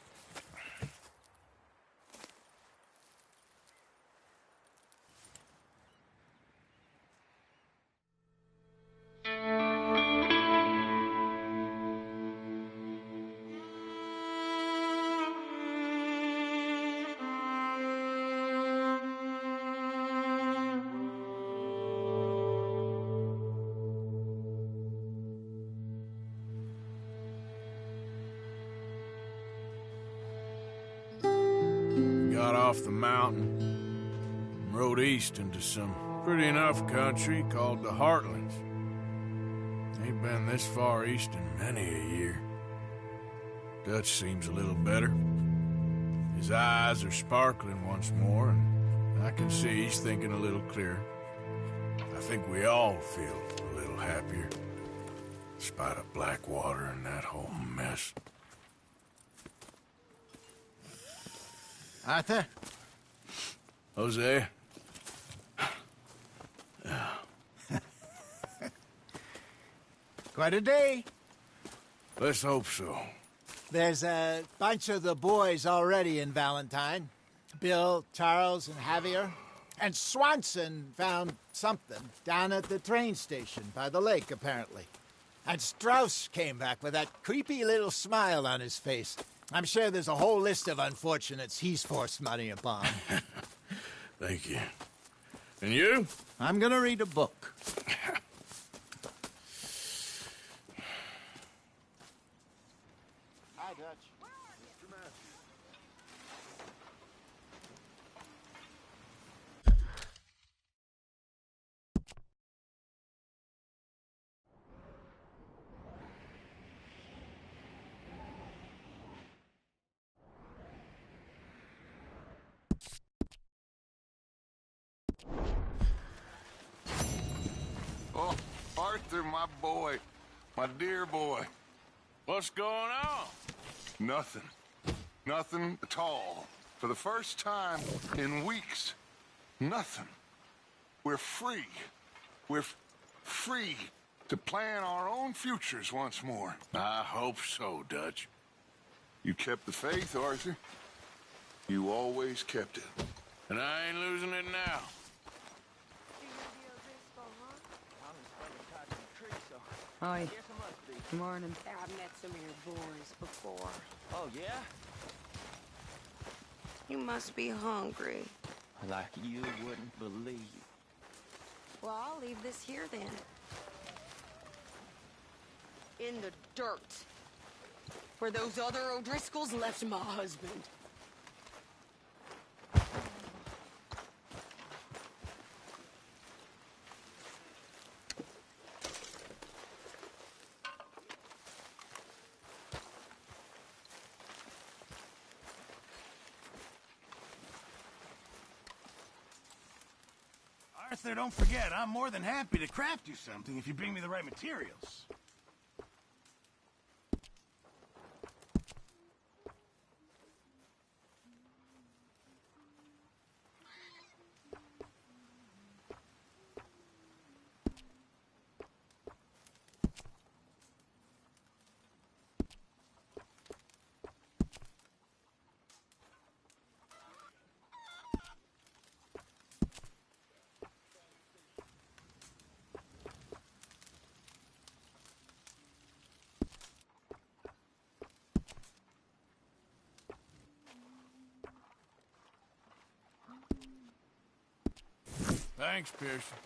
Got off the mountain and rode east into some pretty enough country called the Heartlands. Ain't been this far east in many a year. Dutch seems a little better. His eyes are sparkling once more, and I can see he's thinking a little clearer. I think we all feel a little happier, in spite of Blackwater and that whole mess. Arthur? Hosea? Quite a day. Let's hope so. There's a bunch of the boys already in Valentine. Bill, Charles, and Javier. And Swanson found something down at the train station by the lake, apparently. And Strauss came back with that creepy little smile on his face. I'm sure there's a whole list of unfortunates he's forced money upon. Thank you. And you? I'm gonna read a book. Hi, Dutch. Oh, Arthur, my boy. My dear boy. What's going on? Nothing. Nothing at all. For the first time in weeks. Nothing. We're free. We're free to plan our own futures once more. I hope so, Dutch. You kept the faith, Arthur. You always kept it. And I ain't losing it now. Hi. Good morning. I've met some of your boys before. Oh, yeah? You must be hungry. Like you wouldn't believe. Well, I'll leave this here then. In the dirt. Where those other O'Driscolls left my husband. Arthur, don't forget, I'm more than happy to craft you something if you bring me the right materials. Thanks, Pearson.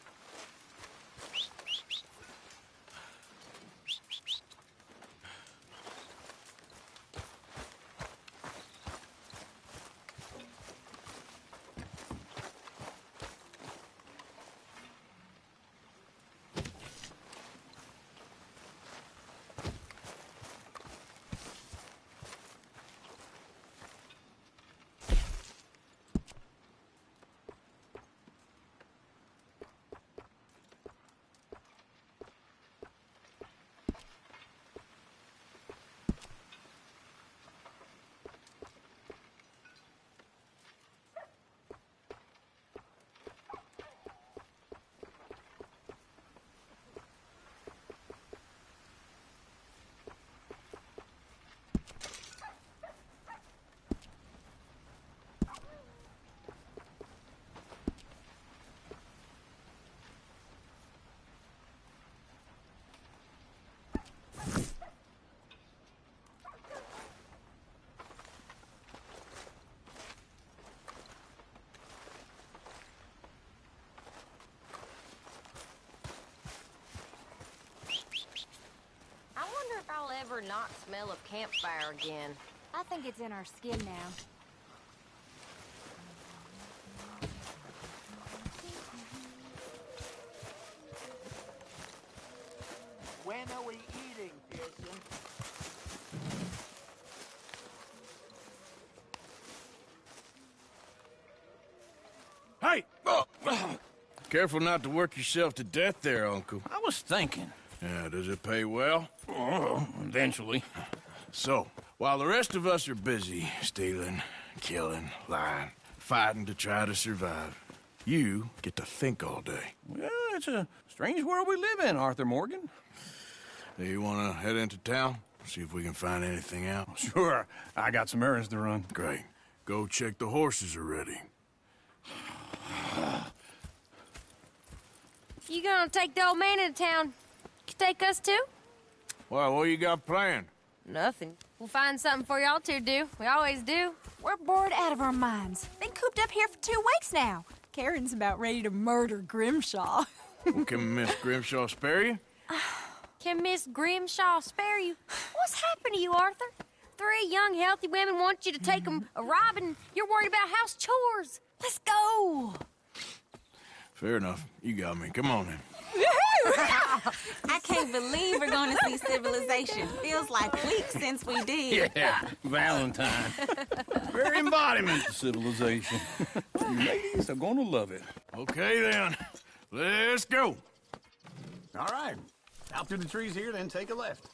ever not smell of campfire again? I think it's in our skin now. When are we eating, Pearson? Hey! Careful not to work yourself to death there, Uncle. I was thinking. Yeah, does it pay well? Oh, eventually. So, while the rest of us are busy stealing, killing, lying, fighting to try to survive, you get to think all day. Well, it's a strange world we live in, Arthur Morgan. Do you want to head into town? See if we can find anything out? Sure. I got some errands to run. Great. Go check the horses are ready. You gonna take the old man into town? You take us too? Well, what you got planned? Nothing. We'll find something for y'all to do. We always do. We're bored out of our minds. Been cooped up here for 2 weeks now. Karen's about ready to murder Grimshaw. Well, can Miss Grimshaw spare you? Can Miss Grimshaw spare you? What's happened to you, Arthur? 3 young, healthy women want you to take them a robbing. You're worried about house chores. Let's go. Fair enough. You got me. Come on then. I can't believe we're going to see civilization. Feels like weeks since we did. Yeah, Valentine. Very embodiment of civilization. You ladies are gonna love it. Okay then. Let's go. All right. Out through the trees here, then take a left.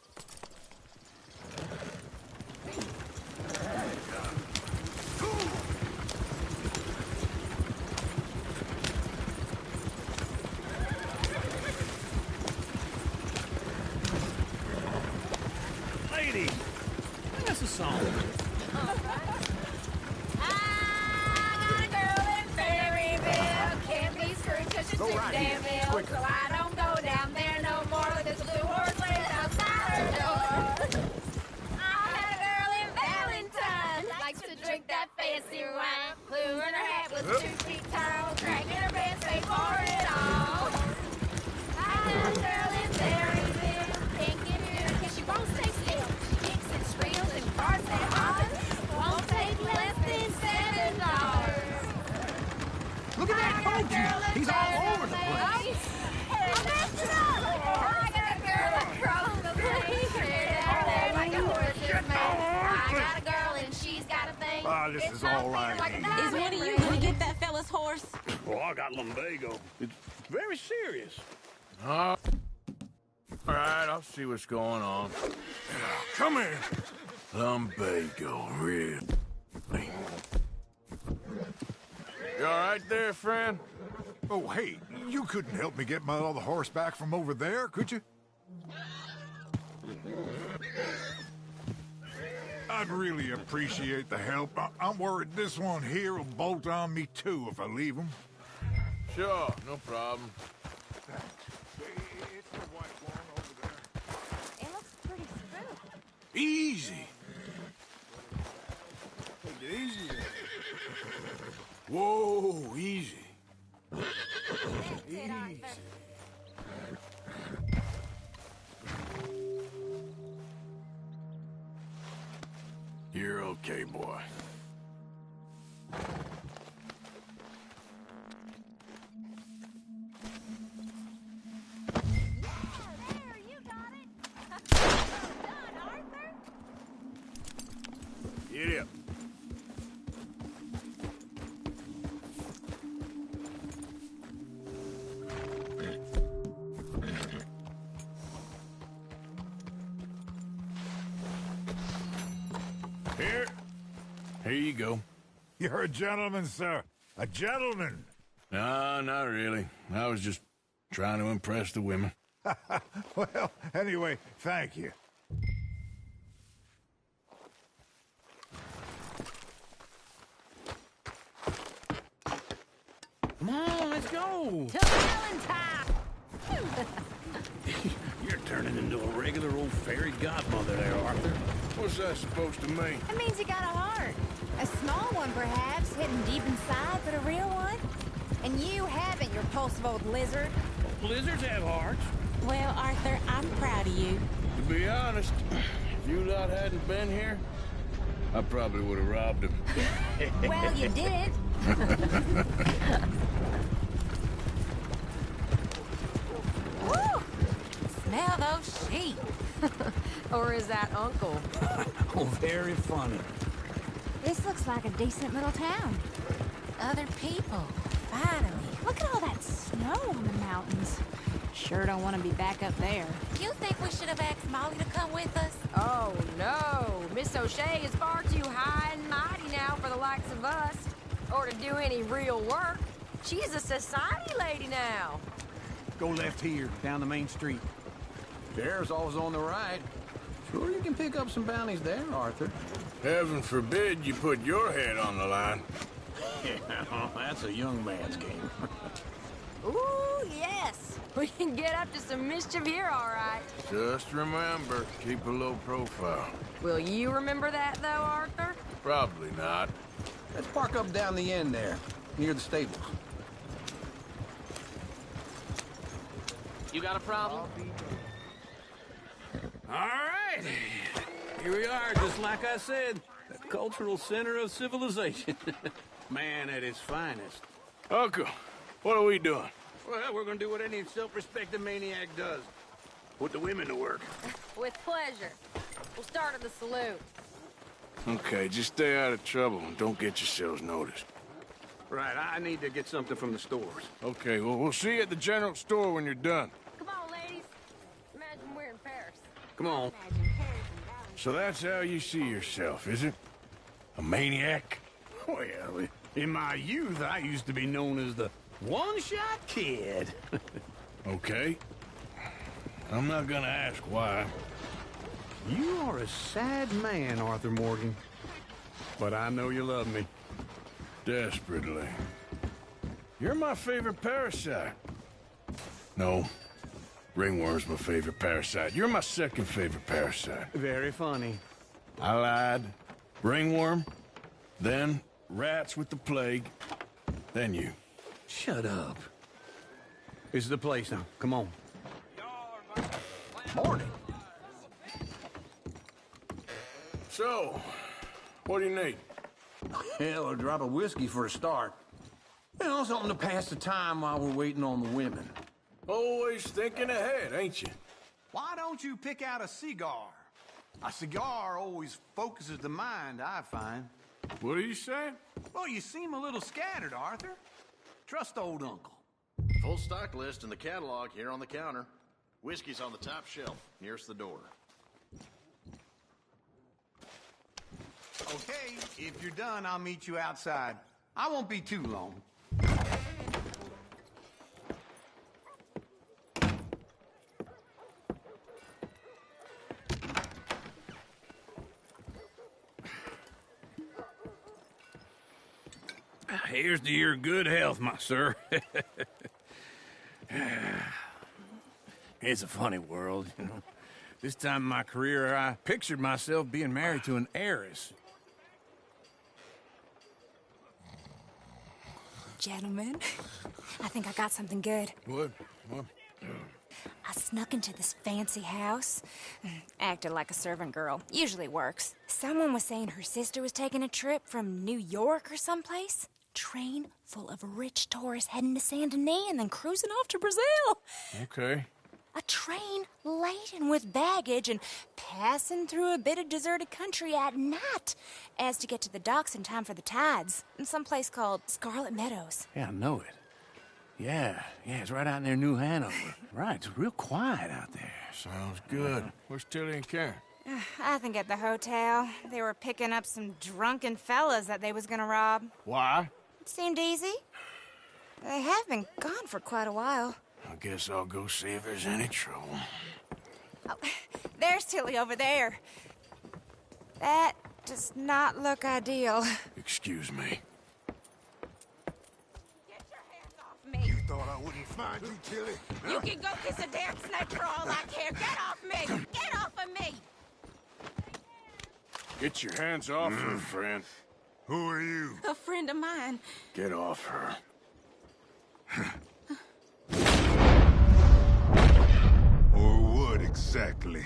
Ladies, sing us a song. Go right here. Quicker. So I don't go down there no more with this blue horse laying outside her door. I had a girl in Valentine, likes to drink that fancy wine. Blue in her hat was 2 feet tall, cracking her best face for it all. I had a girl in Berryville, can't get her because she won't stay still. She kicks and squeals and farts and hollers, won't take less than $7. Look at that coach! He's all over the place. I messed it up! I got a girl across the place, straight out there like a horse's mouth. I got a girl and she's got a thing. Ah, this is all right. Is one of you going to get that fella's horse? Well, I got lumbago. It's very serious. All right, I'll see what's going on. Come here. Lumbago, really? You all right there, friend? Oh, hey, you couldn't help me get my other horse back from over there, could you? I'd really appreciate the help. I'm worried this one here will bolt on me, too, if I leave him. Sure, no problem. It's the white one over there. It looks pretty smooth. Easy. Take it easy. Whoa, easy. Easy. You're okay, boy. There, you got it. Well done, Arthur. Get up. Here you go. You're a gentleman, sir. A gentleman. No, not really. I was just trying to impress the women. Well, anyway, thank you. Come on, let's go. To Valentine! You're turning into a regular old fairy godmother there, Arthur. What's that supposed to mean? It means you got a heart. A small one, perhaps, hidden deep inside, but a real one. And you haven't, you repulsive old lizard. Blizzards have hearts. Well, Arthur, I'm proud of you. be honest, if you lot hadn't been here, I probably would have robbed him. Well, you did. Woo! Smell those sheep. Or is that Uncle? Oh, very funny. This looks like a decent little town. Other people, finally. Look at all that snow on the mountains. Sure don't want to be back up there. You think we should have asked Molly to come with us? Oh, no. Miss O'Shea is far too high and mighty now for the likes of us. Or to do any real work. She's a society lady now. Go left here, down the main street. There's always on the right. Sure you can pick up some bounties there, Arthur. Heaven forbid you put your head on the line. Yeah, that's a young man's game. Ooh, yes. We can get up to some mischief here, all right. Just remember, keep a low profile. Will you remember that, though, Arthur? Probably not. Let's park up down the end there, near the stables. You got a problem? All right. Here we are, just like I said. The cultural center of civilization. Man at its finest. Uncle, what are we doing? Well, we're gonna do what any self-respecting maniac does. Put the women to work. With pleasure. We'll start at the saloon. Okay, just stay out of trouble and don't get yourselves noticed. Right, I need to get something from the stores. Okay, well, we'll see you at the general store when you're done. Come on, ladies. Imagine we're in Paris. Come on. So that's how you see yourself, is it? A maniac? Well, in my youth, I used to be known as the one-shot kid. Okay. I'm not gonna ask why. You are a sad man, Arthur Morgan. But I know you love me. Desperately. You're my favorite parasite. No. Ringworm's my favorite parasite. You're my second favorite parasite. Very funny. I lied. Ringworm. Then rats with the plague. Then you. Shut up. This is the place now. Come on. Morning. So, what do you need? Hell, a drop of whiskey for a start. You know, something to pass the time while we're waiting on the women. Always thinking ahead, ain't you? Why don't you pick out a cigar? A cigar always focuses the mind, I find. What are you saying? Well, you seem a little scattered, Arthur. Trust old Uncle. Full stock list in the catalog here on the counter. Whiskey's on the top shelf, nearest the door. Okay, if you're done, I'll meet you outside. I won't be too long. Here's to your good health, my sir. It's a funny world, you know. This time in my career, I pictured myself being married to an heiress. Gentlemen, I think I got something good. What? I snuck into this fancy house. Acted like a servant girl. Usually works. Someone was saying her sister was taking a trip from New York or someplace. Train full of rich tourists heading to Saint Denis and then cruising off to Brazil. Okay. A train laden with baggage and passing through a bit of deserted country at night as to get to the docks in time for the tides in some place called Scarlet Meadows. Yeah, I know it. Yeah, it's right out near New Hanover. Right, it's real quiet out there. Sounds good. Where's Tilly and Karen? I think at the hotel. They were picking up some drunken fellas that they was gonna rob. Why? It seemed easy. They have been gone for quite a while. I guess I'll go see if there's any trouble. Oh, there's Tilly over there. That does not look ideal. Excuse me. You thought I wouldn't find you, Tilly? You can go kiss a damn snake for all I care. Get off me! Get off of me! Get your hands off her, friend. Who are you? A friend of mine. Get off her. Or what exactly?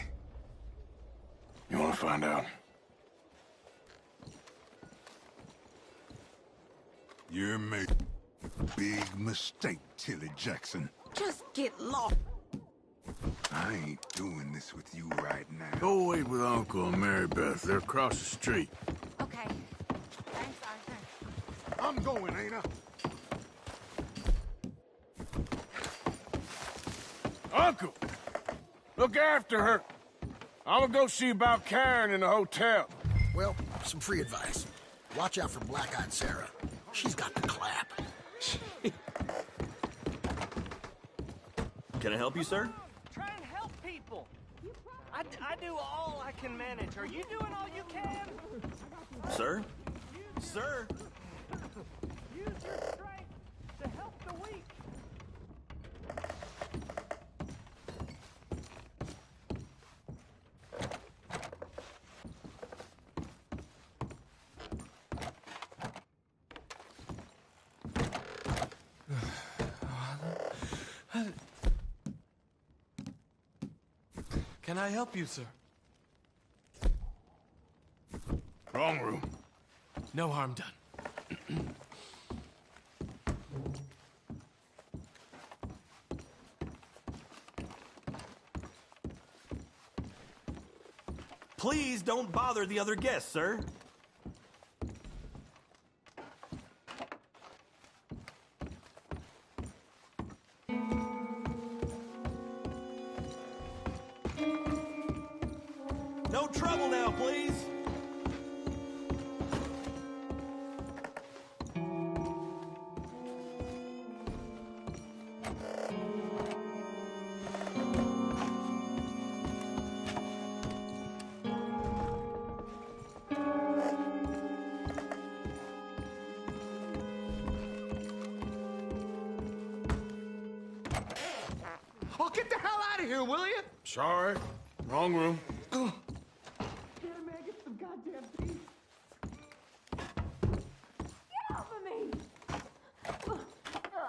You want to find out? You're making a big mistake, Tilly Jackson. Just get lost. I ain't doing this with you right now. Go wait with Uncle and Mary Beth. They're across the street. Okay. Thanks, Arthur. I'm going, ain't I? Uncle! Look after her. I'm gonna go see about Karen in the hotel. Well, some free advice. Watch out for Black-Eyed Sarah. She's got the clap. Can I help you, sir? Try and help people. I do all I can manage. Are you doing all you can? Sir? Sir? Use your strength to help the weak. Can I help you, sir? Wrong room. No harm done. Please don't bother the other guests, sir. No trouble now, please. Oh, get the hell out of here, will you? Sorry. Wrong room. Here, man, get some goddamn peace. Get off of me!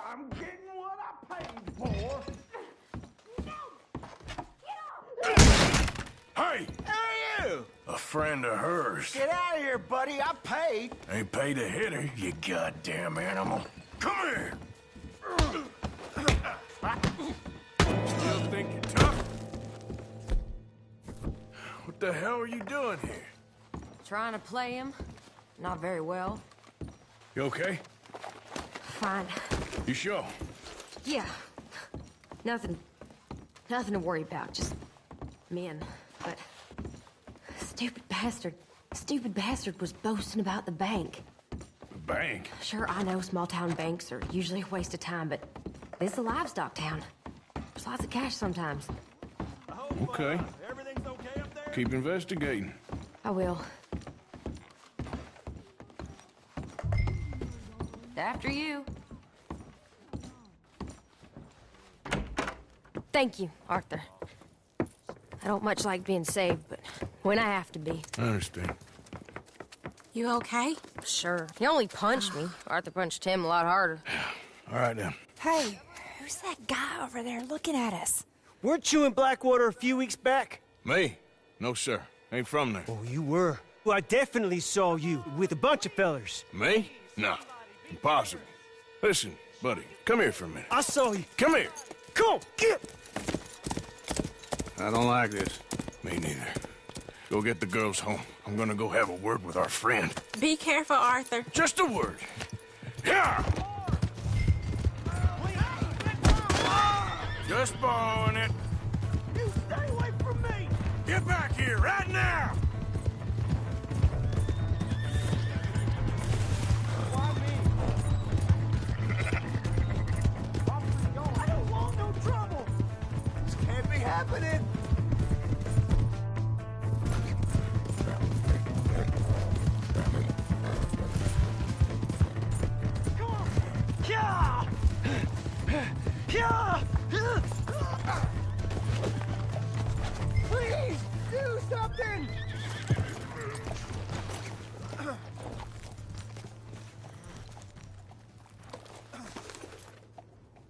I'm getting what I paid for. Hey! Who are you? A friend of hers. Get out of here, buddy. I paid. Ain't paid to hit her, you goddamn animal. Come here! Still think you're tough? What the hell are you doing here? Trying to play him. Not very well. You okay? Fine. You sure? Yeah. Nothing to worry about. Just men. But stupid bastard was boasting about the bank. The bank? Sure, I know small town banks are usually a waste of time, but this is a livestock town. There's lots of cash sometimes. Okay. Keep investigating. I will. After you. Thank you, Arthur. I don't much like being saved, but when I have to be. I understand. You okay? Sure. He only punched me. Arthur punched him a lot harder. All right, then. Hey, who's that guy over there looking at us? Weren't you in Blackwater a few weeks back? Me? No, sir. Ain't from there. Oh, you were. Well, I definitely saw you with a bunch of fellers. Me? No. Impossible. Listen, buddy, come here for a minute. I saw you. Come here. Come on, get! I don't like this. Me neither. Go get the girls home. I'm gonna go have a word with our friend. Be careful, Arthur. Just a word. Yeah! Just borrowing it. You stay away from me! Get back here right now! Why me? I don't want no trouble! This can't be happening. Come on! Yeah! Yeah! Please, do something!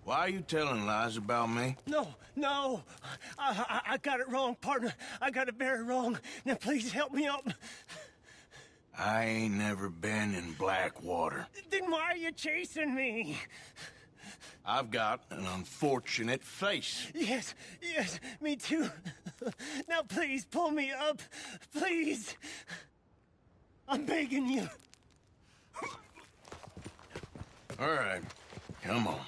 Why are you telling lies about me? No. I got it wrong, partner. I got it very wrong. Now, please help me up. I ain't never been in Blackwater. Then why are you chasing me? I've got an unfortunate face. Yes, me too. Now, please, pull me up. Please. I'm begging you. All right, come on.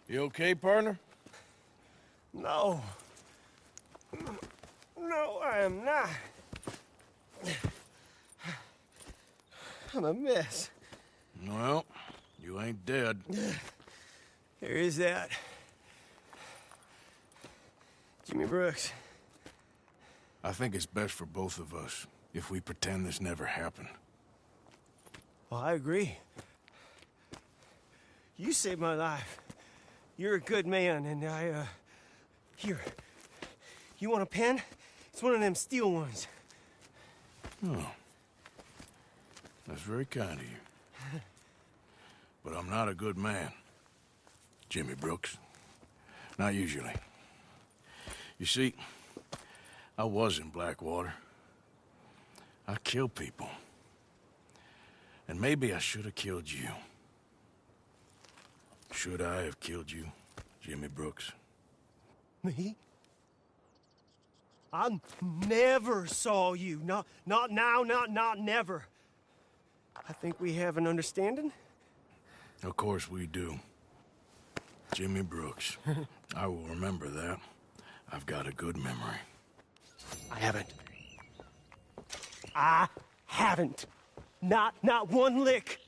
You okay, partner? No. No, I am not. I'm a mess. Well, you ain't dead. There is that. Jimmy Brooks. I think it's best for both of us if we pretend this never happened. Well, I agree. You saved my life. You're a good man, and here. You want a pen? It's one of them steel ones. Oh. That's very kind of you. But I'm not a good man, Jimmy Brooks. Not usually. You see, I was in Blackwater. I killed people. And maybe I should have killed you. Should I have killed you, Jimmy Brooks? Me? I never saw you. Not now, not never. I think we have an understanding. Of course we do. Jimmy Brooks. I will remember that. I've got a good memory. I haven't. Not one lick.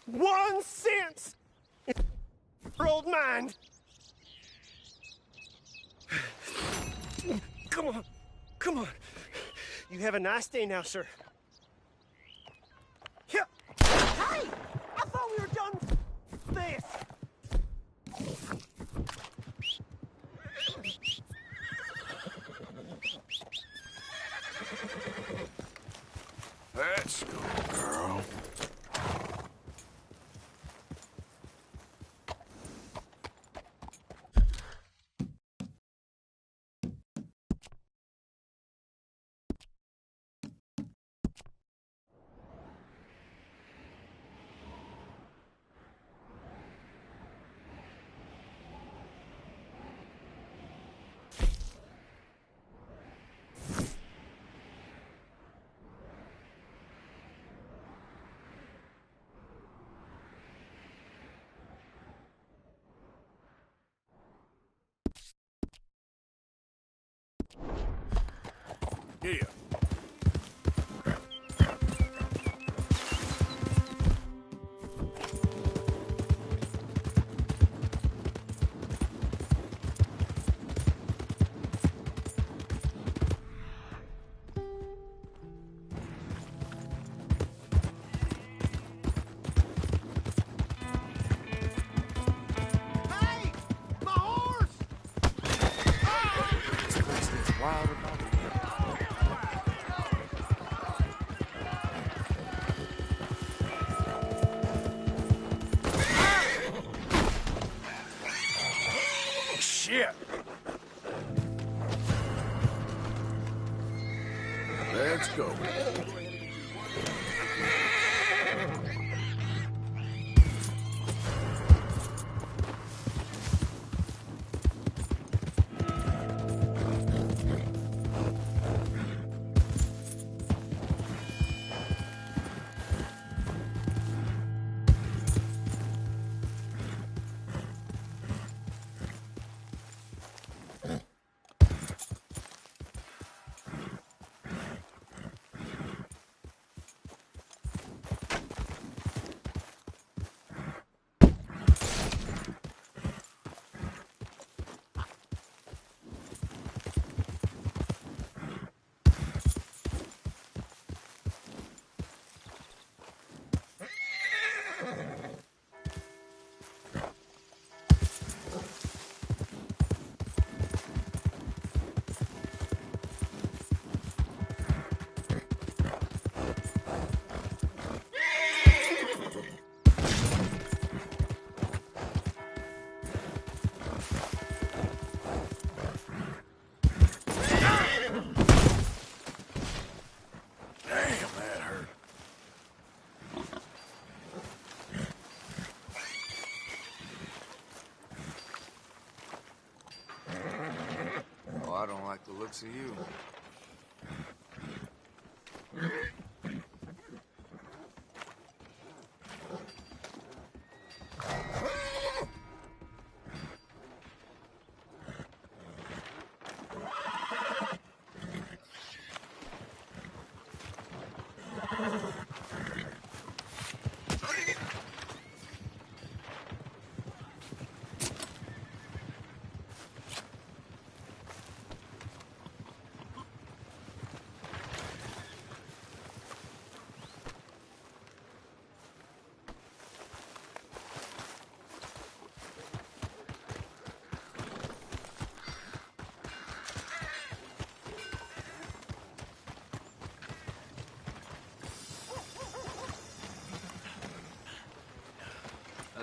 1 cent in your old mind. Come on. You have a nice day now, sir. Here. Hey! I thought we were done with this. Let's go, girl. Here. Hey! My horse! This place is wild about it. Shit! Let's go. the looks of you.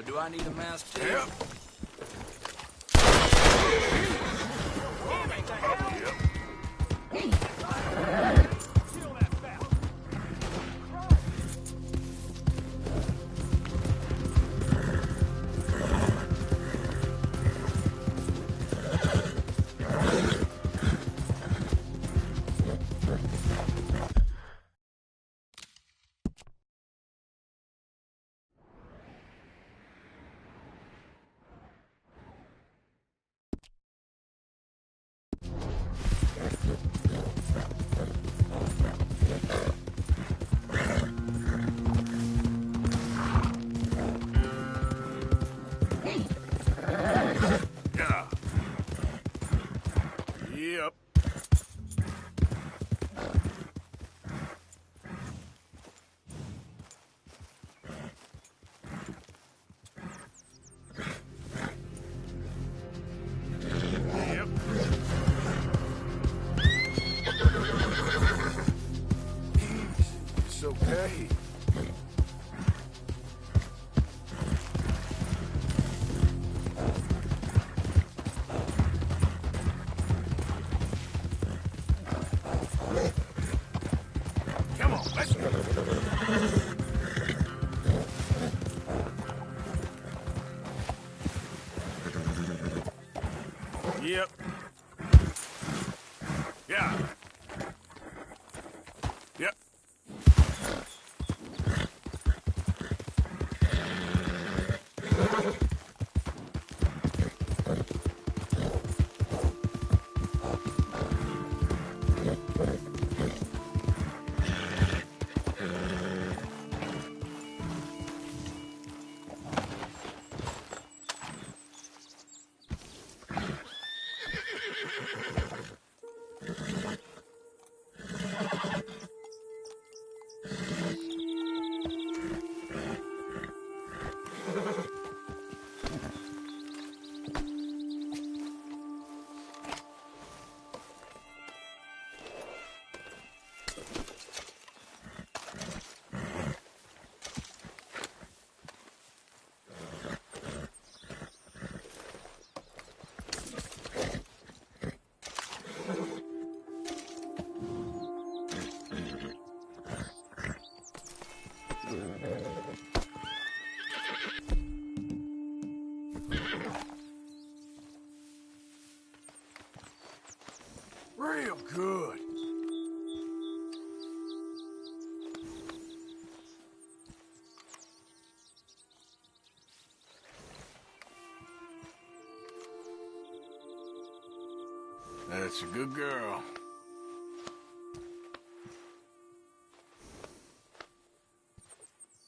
Do I need a mask too? Yep. Yep. Yep. It's okay. Come on, let's go. Yep. Yeah. Yep. Real good. That's a good girl.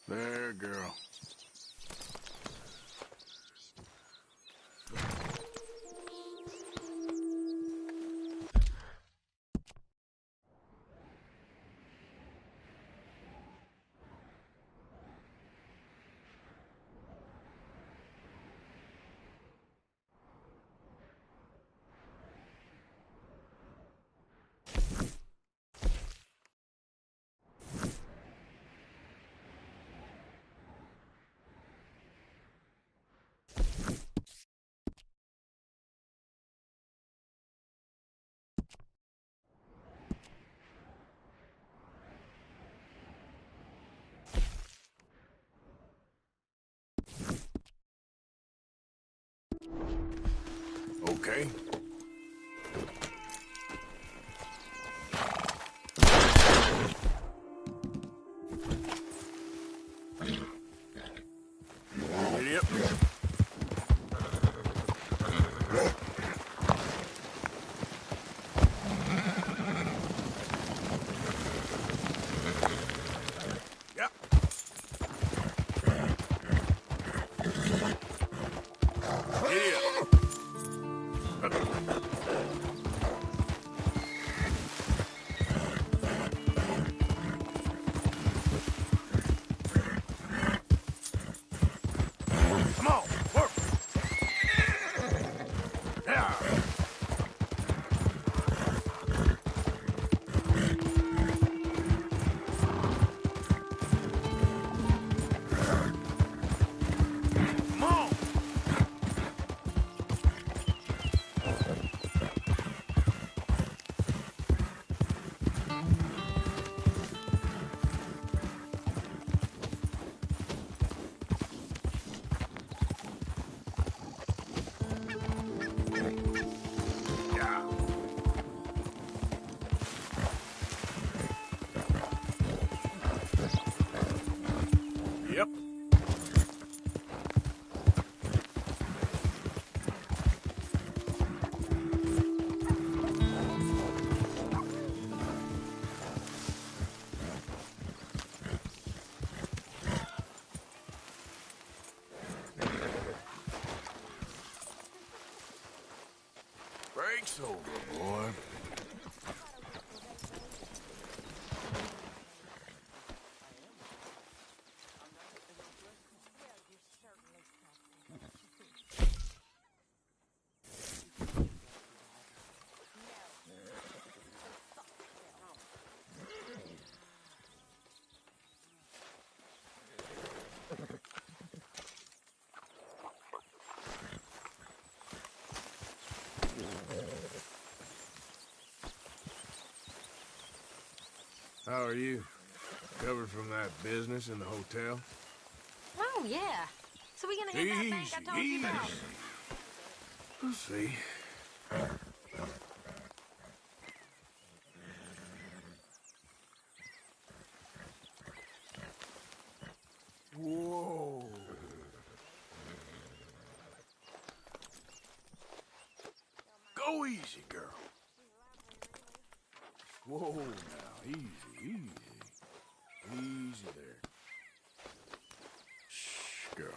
There, girl. Okay. Drake's over, boy. How are you? Recovered from that business in the hotel? Oh, yeah. So we gonna hit that bank I told you about? We'll see. Whoa. Go easy, girl. Whoa, now, easy, easy. Easy there. Shh, girl.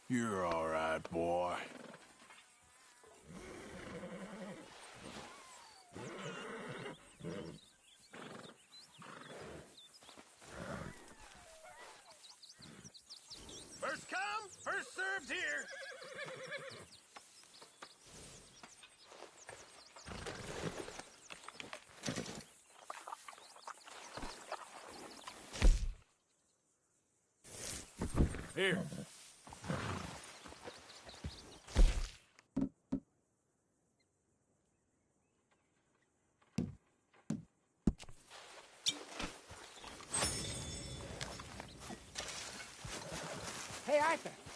You're all right, boy. First come, first served here. Here. Hey, Arthur.